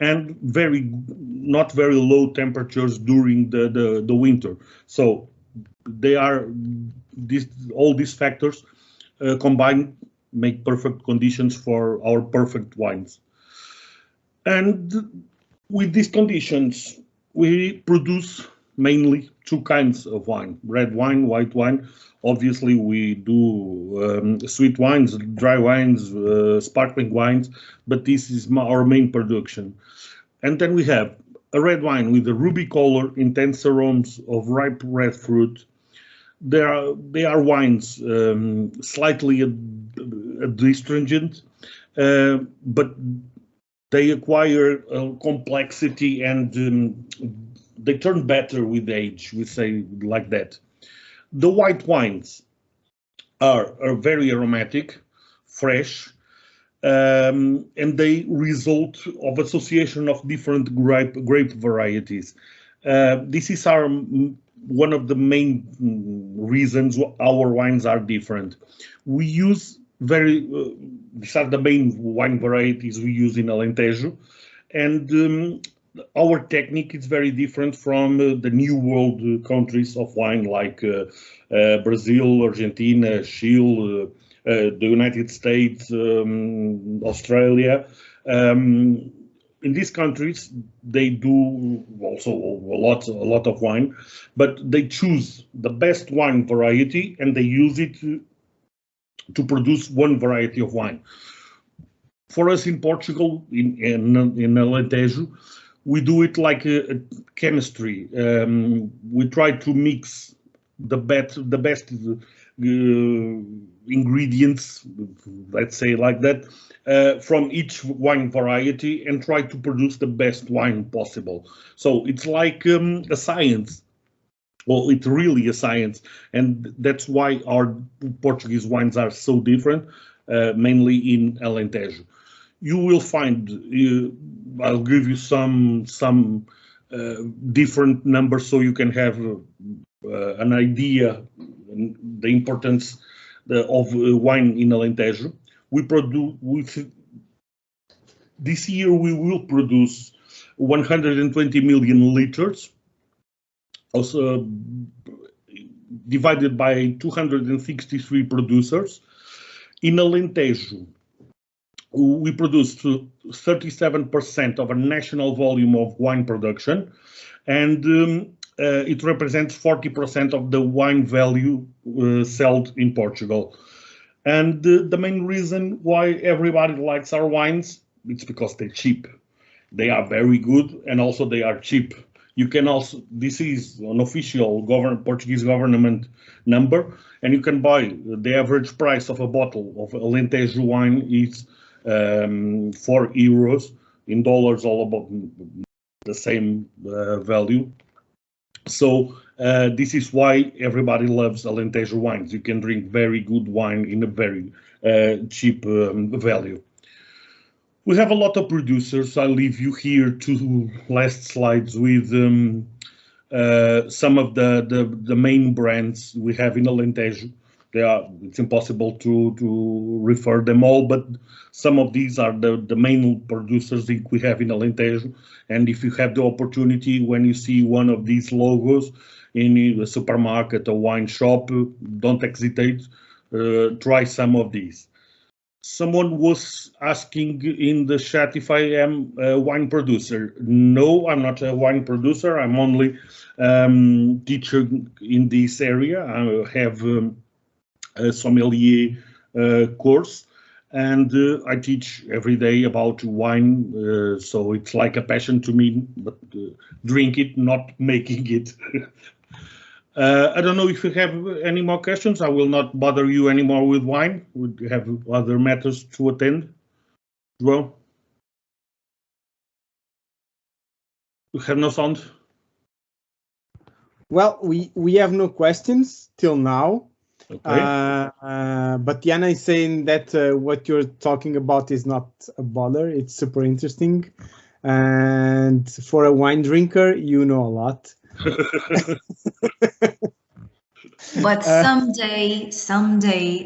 and not very low temperatures during the winter. So they are all these factors combined make perfect conditions for our perfect wines. And with these conditions, we produce mainly 2 kinds of wine: red wine, white wine. Obviously, we do sweet wines, dry wines, sparkling wines, but this is our main production. And then we have a red wine with a ruby color, intense aromas of ripe red fruit. They are wines slightly astringent, but they acquire complexity and they turn better with age, we say like that. The white wines are very aromatic, fresh, and they result of association of different grape varieties. This is one of the main reasons our wines are different. We use these are the main wine varieties we use in Alentejo, and our technique is very different from the new world countries of wine like Brazil, Argentina, Chile, the United States, Australia. In these countries, they do also a lot of wine, but they choose the best wine variety and they use it to produce one variety of wine. For us in Portugal, in Alentejo, we do it like a chemistry. We try to mix the best ingredients, let's say like that, from each wine variety and try to produce the best wine possible. So it's like a science. Well, it's really a science, and that's why our Portuguese wines are so different, mainly in Alentejo. You will find, I'll give you some different numbers so you can have an idea the importance of wine in Alentejo. this year we will produce 120 million liters, also divided by 263 producers. In Alentejo, we produce 37% of a national volume of wine production, and it represents 40% of the wine value sold in Portugal. And the main reason why everybody likes our wines, it's because they're cheap. They are very good, and also they are cheap. You can also, this is an official Portuguese government number, and you can buy the average price of a bottle of Alentejo wine is €4. In dollars, all about the same value. So this is why everybody loves Alentejo wines. You can drink very good wine in a very cheap value. We have a lot of producers. I'll leave you here 2 last slides with some of the main brands we have in Alentejo. It's impossible to refer them all, but some of these are the main producers that we have in Alentejo. And if you have the opportunity, when you see one of these logos in a supermarket, a wine shop, don't hesitate, try some of these. Someone was asking in the chat if I am a wine producer. No, I'm not a wine producer. I'm only teacher in this area. I have a sommelier course, and I teach every day about wine. So it's like a passion to me, but drink it, not making it. I don't know if you have any more questions. I will not bother you anymore with wine. We have other matters to attend. Well, you have no sound? Well, we have no questions till now. Okay. But Diana is saying that what you're talking about is not a bother. It's super interesting. And for a wine drinker, you know a lot. But someday,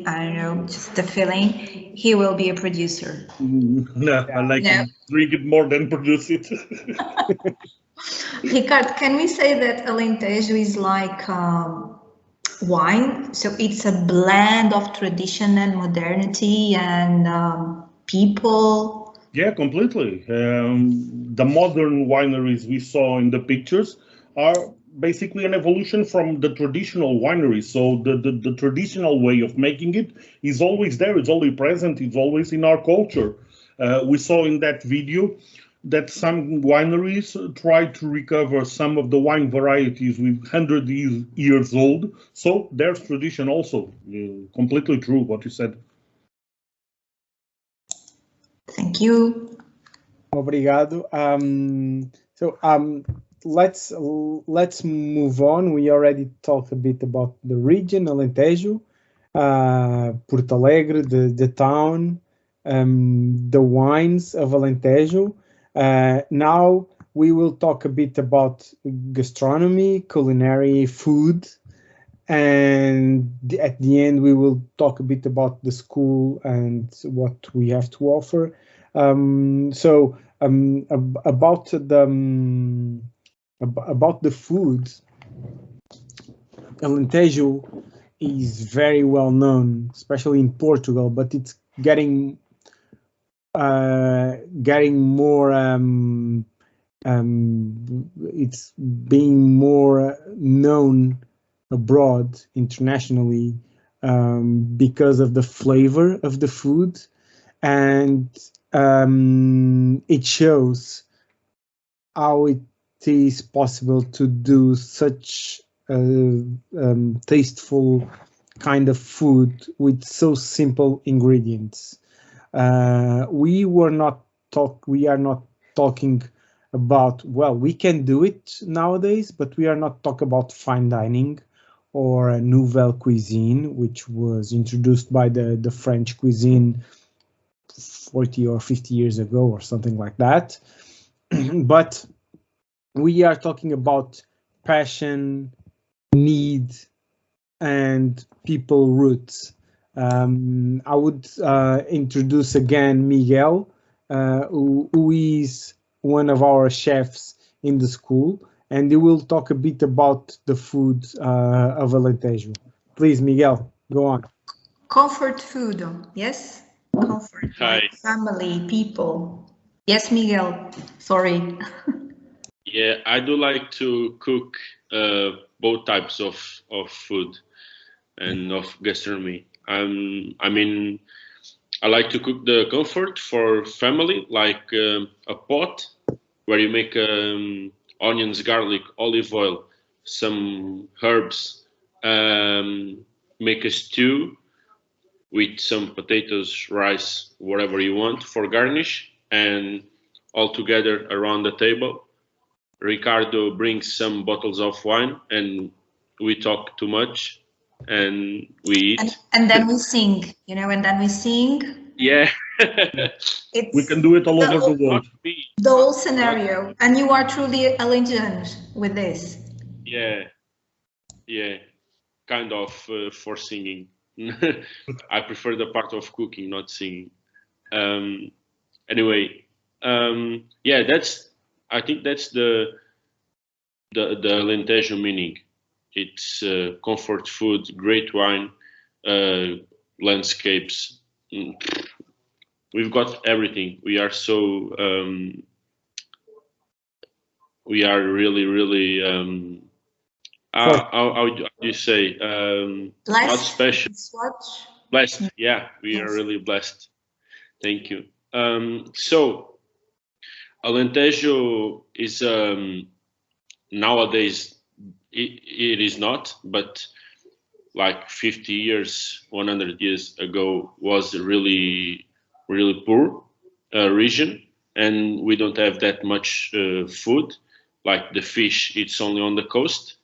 I don't know, just the feeling, he will be a producer. No, I like to drink it more than produce it. Ricardo, can we say that Alentejo is like wine? So it's a blend of tradition and modernity and people. Yeah, completely. The modern wineries we saw in the pictures are basically an evolution from the traditional wineries. So the traditional way of making it is always there. It's always present. It's always in our culture. We saw in that video that some wineries try to recover some of the wine varieties with 100 years old. So there's tradition also. Completely true what you said. Thank you. Obrigado. Let's move on. We already talked a bit about the region, Alentejo, Porto Alegre, the town, the wines of Alentejo. Now we will talk a bit about gastronomy, culinary, food, and at the end we will talk a bit about the school and what we have to offer. About the food, Alentejo is very well known, especially in Portugal, but it's getting more. It's being more known abroad internationally because of the flavor of the food, and it shows how it is possible to do such tasteful kind of food with so simple ingredients. We are not talking about, well, we can do it nowadays, but we are not talking about fine dining or a nouvelle cuisine, which was introduced by the French cuisine 40 or 50 years ago or something like that. But we are talking about passion, need, and people roots. I would introduce again Miguel, who is one of our chefs in the school, and he will talk a bit about the food of Alentejo. Please, Miguel, go on. Comfort food, yes? Comfort, like family, people. Yes, Miguel, sorry. Yeah, I do like to cook both types of food and of gastronomy. I mean, I like to cook the comfort for family, like a pot where you make onions, garlic, olive oil, some herbs, make a stew with some potatoes, rice, whatever you want for garnish, and all together around the table. Ricardo brings some bottles of wine, and we talk too much, and we eat. And then we sing, you know, and then we sing. Yeah. We can do it all over the world. The whole scenario. And you are truly Alentejan with this. Yeah. Yeah. Kind of for singing. I prefer the part of cooking, not singing. Anyway, yeah, I think that's the Alentejo meaning. It's comfort food, great wine, landscapes. We've got everything. We are so we are really how do you say not special, blessed. Yeah, we are really blessed. Thank you. So Alentejo is nowadays it is not, but like 50 years, 100 years ago was really poor region, and we don't have that much food. Like the fish, it's only on the coast,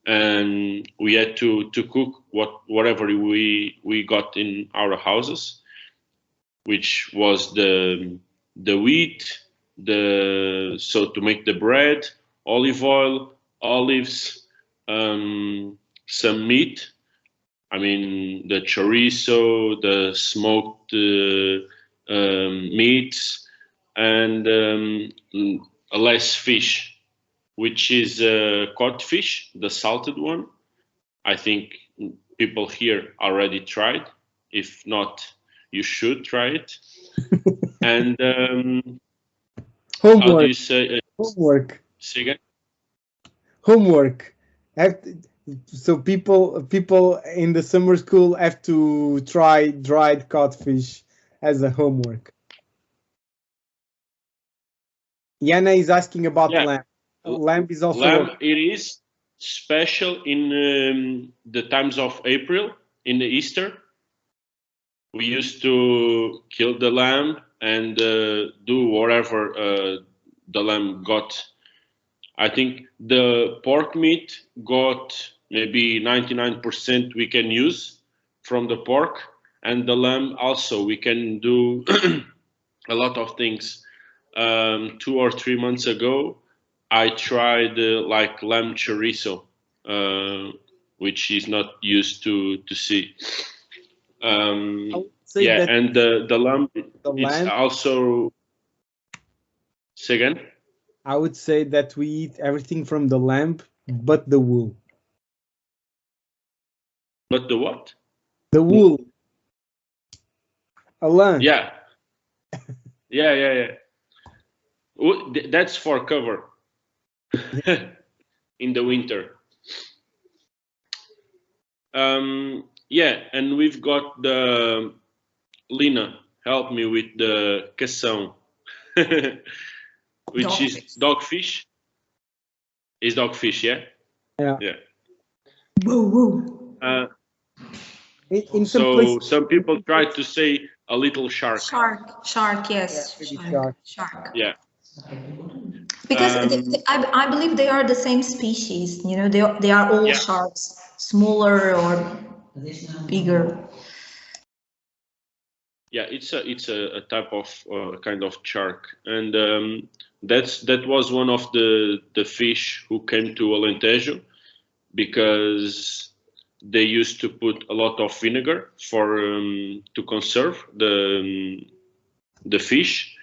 and we had to cook whatever we got in our houses, which was the wheat, so to make the bread, olive oil, olives, some meat. I mean, the chorizo, the smoked meats, and less fish, which is codfish, the salted one. I think people here already tried. If not, you should try it. And homework. How do you say? Homework. Say again? Homework. So people in the summer school have to try dried codfish as a homework. Yana is asking about lamb. Lamb is also lamb. It is special in the times of April, in the Easter. We used to kill the lamb and do whatever the lamb got. I think the pork meat got maybe 99% we can use from the pork, and the lamb also we can do a lot of things. 2 or 3 months ago, I tried like lamb chorizo, which is not used to see. Yeah, and the lamb is also. Say again? I would say that we eat everything from the lamb, but the wool. But the what? The wool. A lamb. Yeah. Yeah. That's for cover in the winter. Yeah, and we've got the Lina. Help me with the cação. Which is dogfish. Is dogfish, yeah? Yeah. Woo. So some people try to say a little shark. Shark, yes. Yeah, shark. Yeah. Because I believe they are the same species. You know, they are all sharks, smaller or bigger. Yeah, it's a type of kind of shark, and that was one of the fish who came to Alentejo, because they used to put a lot of vinegar for to conserve the fish,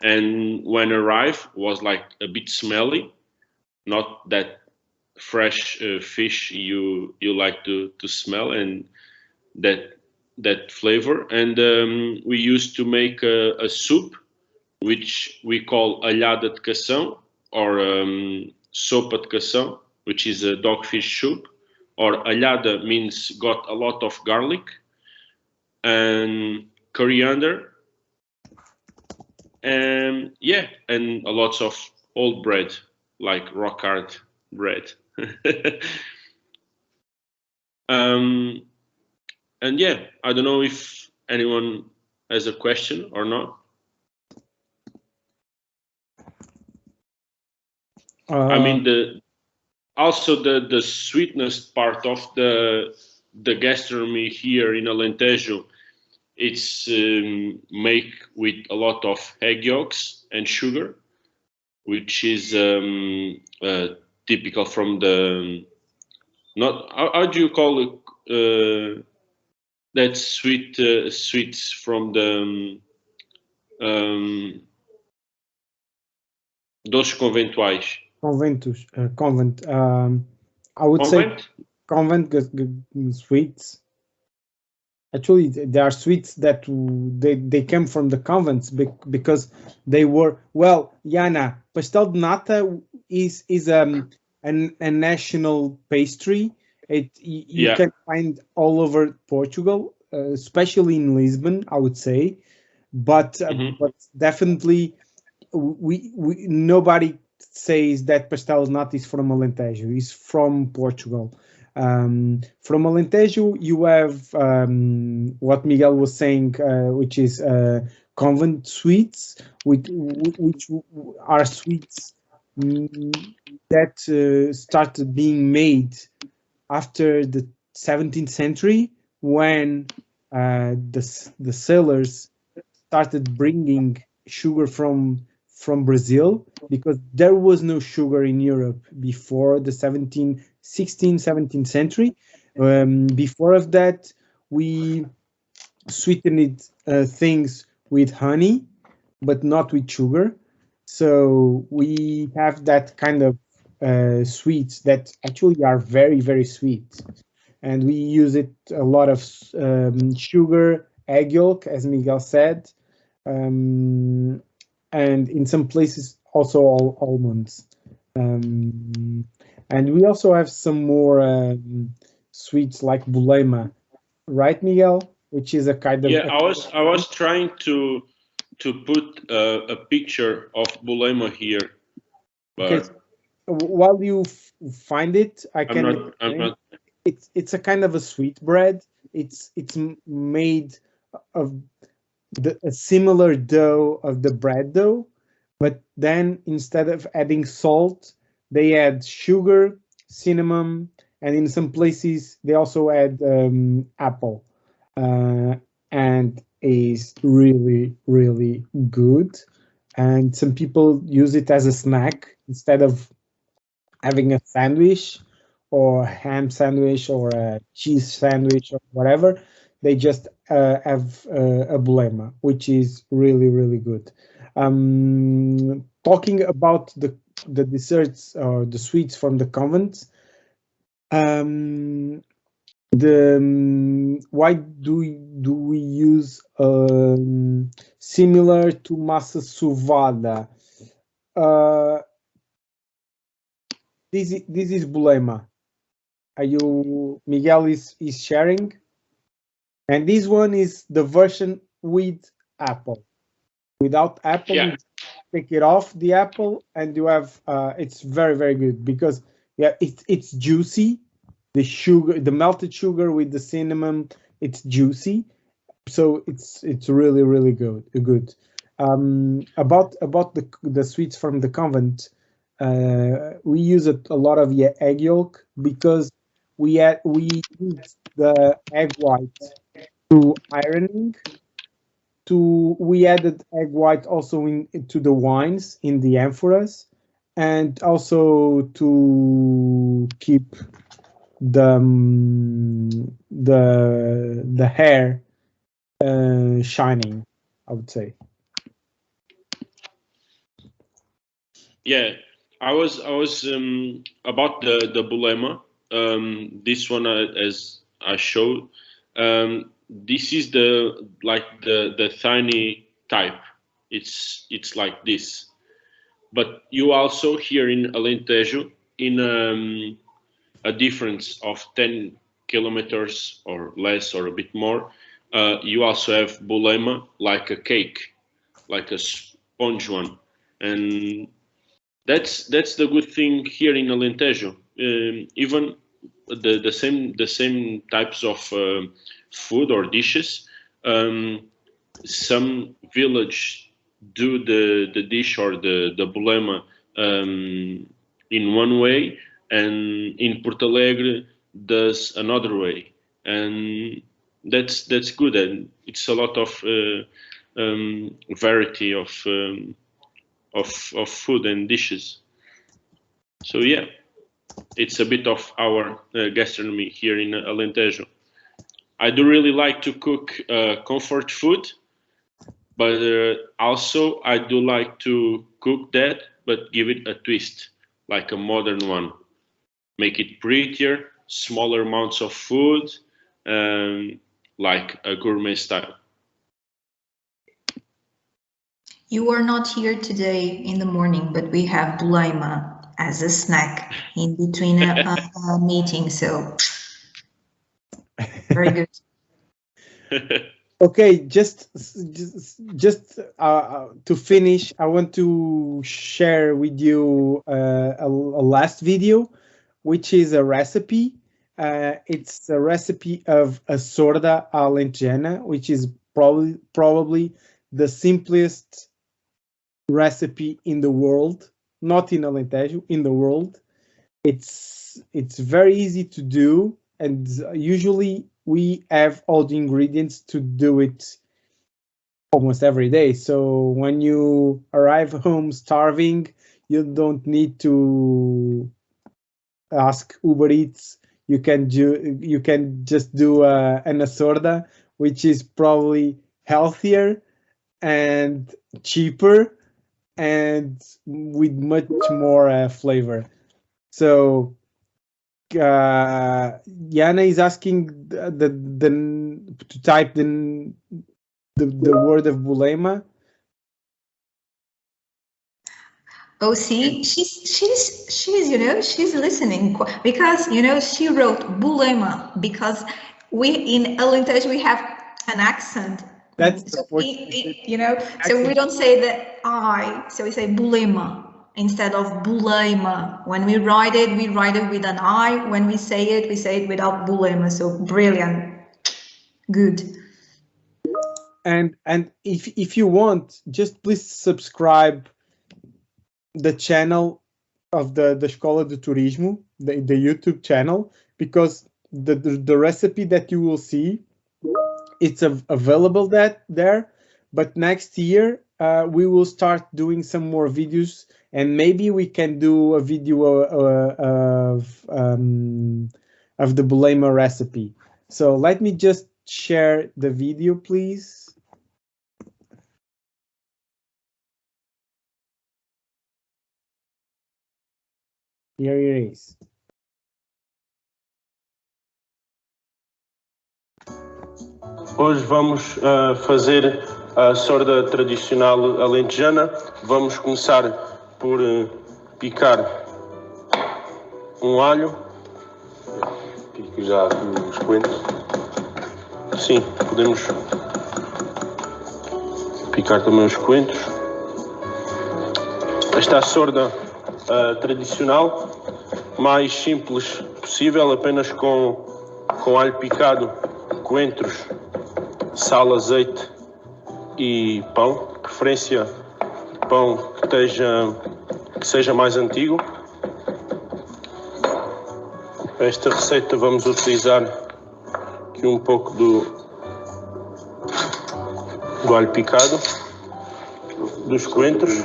and when arrived was like a bit smelly, not that fresh fish you like to smell, and that flavor. And we used to make a soup which we call alhada de cação, or sopa de cação, which is a dogfish soup. Or alhada means got a lot of garlic and coriander, and yeah, and a lots of old bread, like rock hard bread. And yeah, I don't know if anyone has a question or not. I mean, the sweetness part of the gastronomy here in Alentejo, it's made with a lot of egg yolks and sugar, which is typical from the, not, how do you call it, that sweets from the doces conventuais. Convent. I would say convent sweets. Actually, there are sweets that they came from the convents because they were, well, Yana, pastel de nata is a national pastry. You can find all over Portugal, especially in Lisbon, I would say, but definitely nobody says that pastel de nata is from Alentejo. It's from Portugal. From Alentejo, you have what Miguel was saying, which is convent sweets, which are sweets that started being made after the 17th century, when the sailors started bringing sugar from Brazil, because there was no sugar in Europe before the 16th, 17th century. Before of that, we sweetened things with honey, but not with sugar. So we have that kind of sweets that actually are very, very sweet. And we use it a lot of sugar, egg yolk, as Miguel said, and in some places also all almonds. And we also have some more sweets like bulema, right, Miguel? Which is a kind of... Yeah, I was trying to put a picture of bulema here, but okay. While you find it, I'm not. It's a kind of a sweet bread. It's made of a similar dough of the bread dough, but then instead of adding salt, they add sugar, cinnamon, and in some places they also add apple, and is really, really good. And some people use it as a snack instead of having a sandwich or a ham sandwich or a cheese sandwich or whatever. They just have a bulema, which is really, really good. Talking about the desserts or the sweets from the convents, why do we use similar to massa sovada? This is bulema. Miguel is sharing, and this one is the version with apple. Without apple, you take it off the apple, and you have it's very, very good because it's juicy. The sugar, the melted sugar with the cinnamon, it's juicy, so it's really, really good. About the sweets from the convent, we use a lot of egg yolk because we use the egg white to ironing. We added egg white also to the wines in the amphoras, and also to keep hair shining, I would say. Yeah, I was about the Bulema. This one, as I showed, this is the tiny type. It's like this, but you also here in Alentejo, in a difference of 10 kilometers or less or a bit more, you also have Bulema, like a cake, like a sponge one, and that's the good thing here in Alentejo. Even the same types of food or dishes. Some village do the dish or the Bulema in one way, and in Porto Alegre does another way, and that's good, and it's a lot of variety of food and dishes. So yeah, it's a bit of our gastronomy here in Alentejo. I do really like to cook comfort food, but also I do like to cook that, but give it a twist, like a modern one. Make it prettier, smaller amounts of food, like a gourmet style. You are not here today in the morning, but we have Bulema as a snack in between a meeting, so very good. Okay, just to finish, I want to share with you a last video, which is a recipe. It's a recipe of a sorda alentejana, which is probably the simplest recipe in the world, not in Alentejo, in the world. It's very easy to do, and usually we have all the ingredients to do it almost every day. So when you arrive home starving, you don't need to ask Uber Eats. You can just do an sorda, which is probably healthier and cheaper and with much more flavor. So Yana is asking to type the word of Bulema. Oh, see, she's she's listening, because she wrote Bulema because we in Alentejo we have an accent. That's so so we don't say the I, so we say Bulema instead of Bulema. When we write it with an I. When we say it without Bulema. So brilliant, good. And if you want, just please subscribe the channel of the Escola de Turismo, the YouTube channel, because the recipe that you will see, it's available there, but next year we will start doing some more videos, and maybe we can do a video of the Bulema recipe. So let me just share the video, please. Here it is. Hoje vamos fazer a sorda tradicional alentejana. Vamos começar por picar um alho. Pico já os coentros. Sim, podemos picar também os coentros. Esta é a sorda tradicional, mais simples possível, apenas com alho picado, coentros, sal, azeite e pão, de preferência pão que seja mais antigo. Para esta receita vamos utilizar aqui um pouco do alho picado, dos coentros.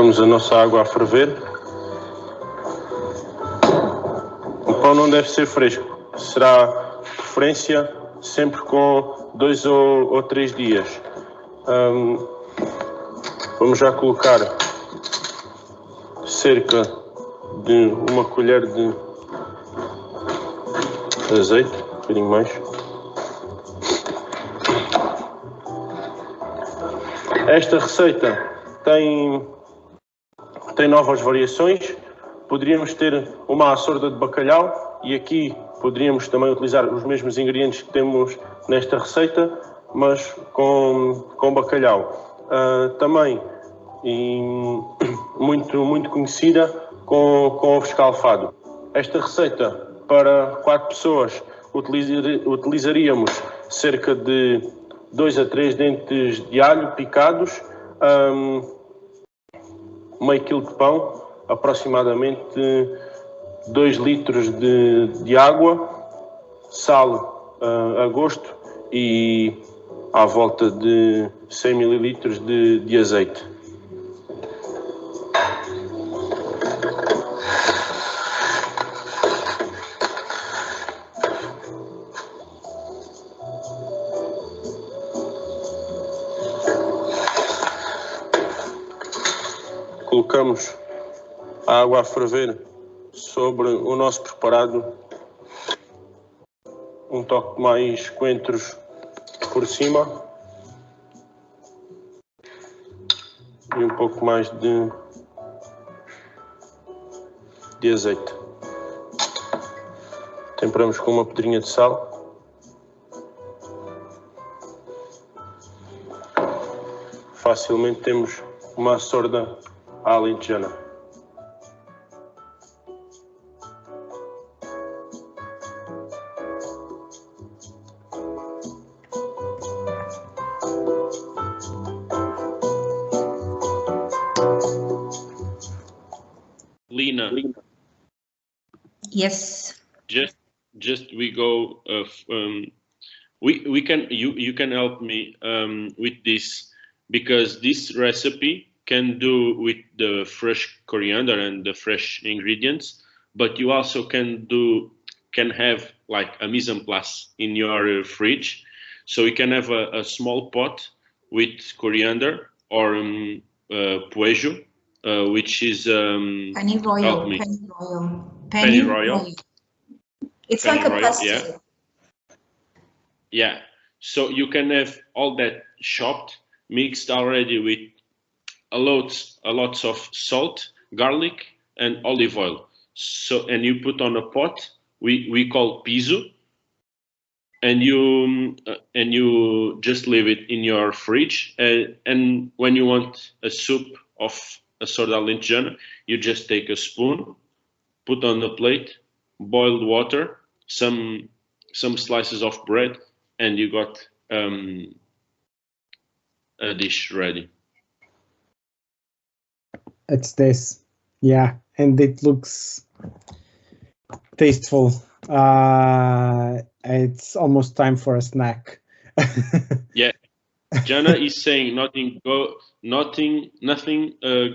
Colocamos a nossa água a ferver. O pão não deve ser fresco, será de preferência sempre com 2 ou 3 dias. Vamos já colocar cerca de 1 colher de azeite, um bocadinho mais. Esta receita tem novas variações. Poderíamos ter uma açorda de bacalhau e aqui poderíamos também utilizar os mesmos ingredientes que temos nesta receita, mas com bacalhau. Também muito conhecida com ovo escalfado. Esta receita para 4 pessoas utilizaríamos cerca de 2 a 3 dentes de alho picados, meio quilo de pão, aproximadamente 2 litros de água, sal a gosto e à volta de 100 mililitros de azeite. Colocamos a água a ferver sobre o nosso preparado, um toque mais coentros por cima e um pouco mais de azeite. Temperamos com uma pedrinha de sal. Facilmente temos uma açorda à alentejana. Lina. Yes. Just we go. We can you can help me with this, because this recipe can do with the fresh coriander and the fresh ingredients, but you also can have like a mise en place in your fridge, so you can have a small pot with coriander or poejo, which is pennyroyal. Pennyroyal. It's like a pesto. Yeah. Yeah. So you can have all that chopped, mixed already with a lots of salt, garlic, and olive oil. So, and you put on a pot we call piso, and you just leave it in your fridge. And when you want a soup of a sorda alentejana, you just take a spoon, put on the plate, boiled water, some slices of bread, and you got a dish ready. It's this, yeah, and it looks tasteful. It's almost time for a snack. Yeah, Jana is saying nothing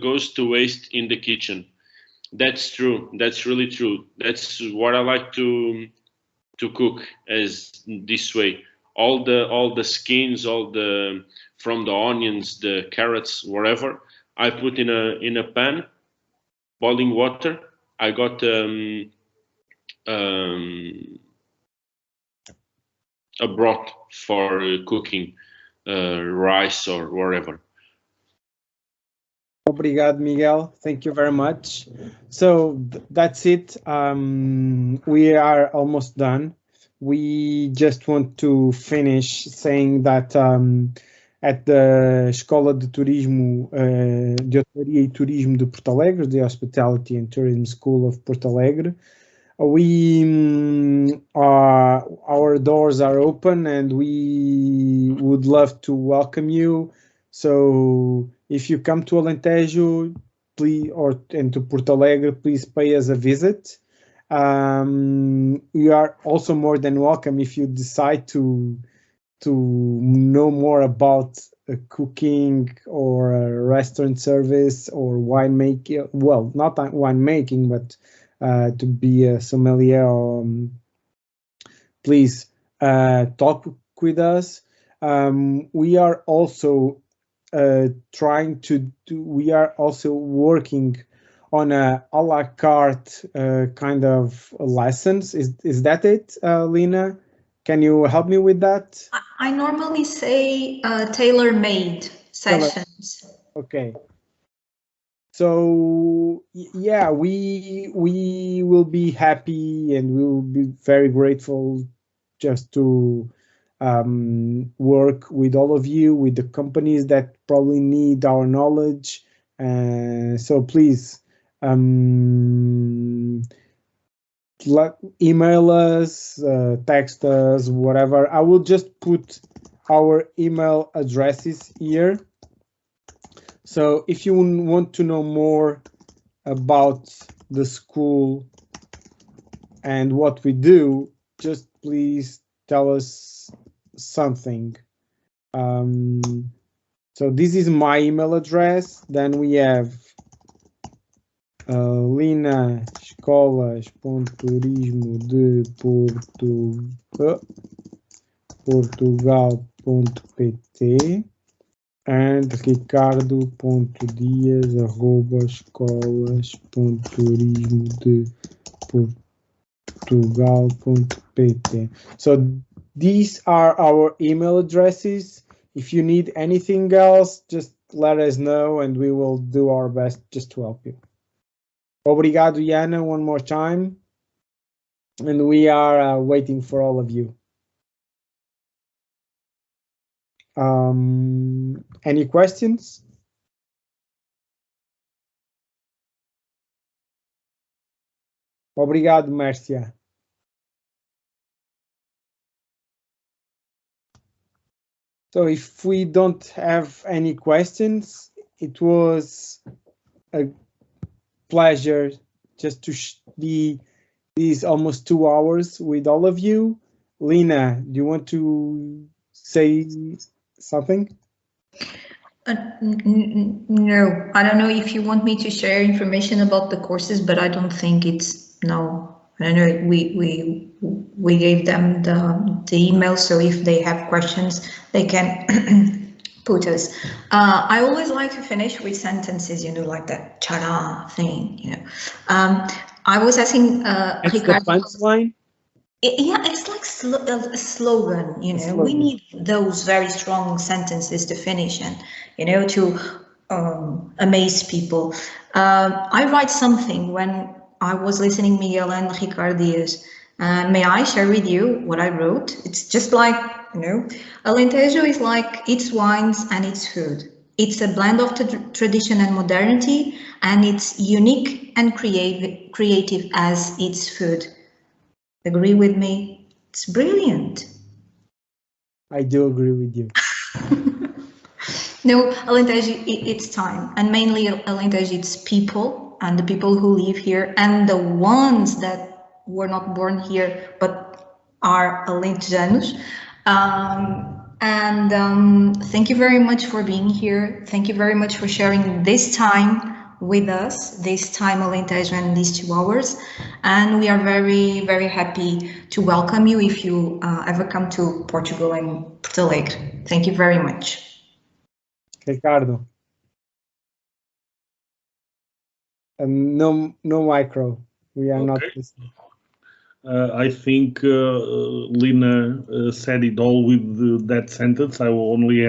goes to waste in the kitchen. That's true. That's really true. That's what I like to cook, as this way. All the skins, from the onions, the carrots, whatever, I put in a pan, boiling water. I got a broth for cooking rice or whatever. Obrigado, Miguel. Thank you very much. So that's it. We are almost done. We just want to finish saying that at the Escola de Turismo, de Hotelaria e Turismo de Porto Alegre, the Hospitality and Tourism School of Porto Alegre, our doors are open and we would love to welcome you. So if you come to Alentejo, please, and to Porto Alegre, please pay us a visit. You are also more than welcome if you decide to know more about cooking or a restaurant service or winemaking. Well, not winemaking, but to be a sommelier. Please talk with us. We are also trying to do. We are also working on a la carte kind of lessons. Is that it, Lina? Can you help me with that? I normally say tailor-made sessions. Okay. So yeah, we will be happy and we will be very grateful just to work with all of you, with the companies that probably need our knowledge. So please email us, text us, whatever. I will just put our email addresses here. So if you want to know more about the school and what we do, just please tell us something. So this is my email address. Then we have lina.escolas.turismo.portugal.pt and ricardo.dias@escolas.turismo.portugal.pt. So these are our email addresses. If you need anything else, just let us know and we will do our best just to help you. Obrigado, Yana, one more time. And we are waiting for all of you. Any questions? Obrigado, Mércia. So if we don't have any questions, it was a pleasure just to be these almost 2 hours with all of you. Lina, do you want to say something? No, I don't know if you want me to share information about the courses, but I don't think it's no. I don't know. We gave them the email, so if they have questions, they can put us. I always like to finish with sentences, you know, like that cha-da thing, you know. I was asking Ricardo. The punchline? Yeah, it's like a slogan, you know. We need those very strong sentences to finish and, you know, to amaze people. I write something when I was listening Miguel and Ricardo Dias. May I share with you what I wrote? It's just like, you know, Alentejo is like its wines and its food. It's a blend of tradition and modernity, and it's unique and creative as its food. Agree with me? It's brilliant. I do agree with you. No, Alentejo, it's time. And mainly Alentejo, it's people and the people who live here and the ones that were not born here but are Alentejanos. Thank you very much for being here. Thank you very much for sharing this time with us, this time Alentejo and these 2 hours. And we are very, very happy to welcome you if you ever come to Portugal and Porto Alegre. Thank you very much. Ricardo. No micro. We are not listening. I think Lina said it all with that sentence. I will only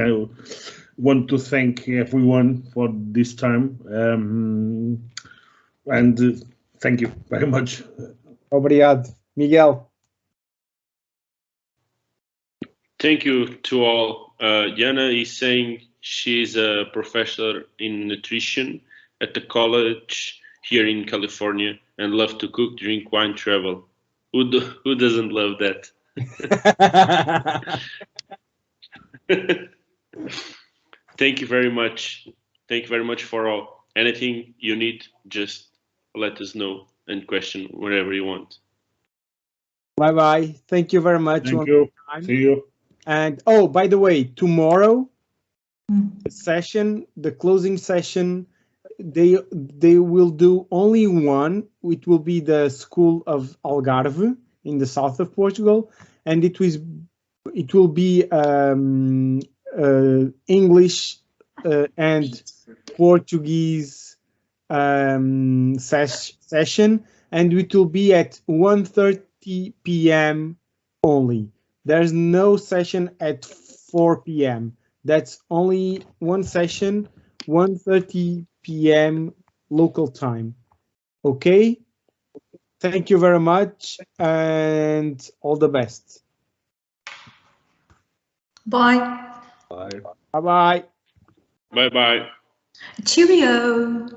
want to thank everyone for this time. And thank you very much. Obrigado. Miguel. Thank you to all. Yana is saying she's a professor in nutrition at the college here in California and loves to cook, drink wine, travel. Who doesn't love that? Thank you very much. Thank you very much for all. Anything you need, just let us know and question wherever you want. Bye-bye. Thank you very much. Thank you. See you. And oh, by the way, tomorrow session, the closing session, they will do only one. It will be the school of Algarve in the south of Portugal, and it will be English and Portuguese session, and it will be at 1:30 p.m. only. There's no session at 4 p.m. That's only one session, 1:30 p.m. local time. Okay? Thank you very much and all the best. Bye. Bye. Bye-bye. Bye-bye. Cheerio.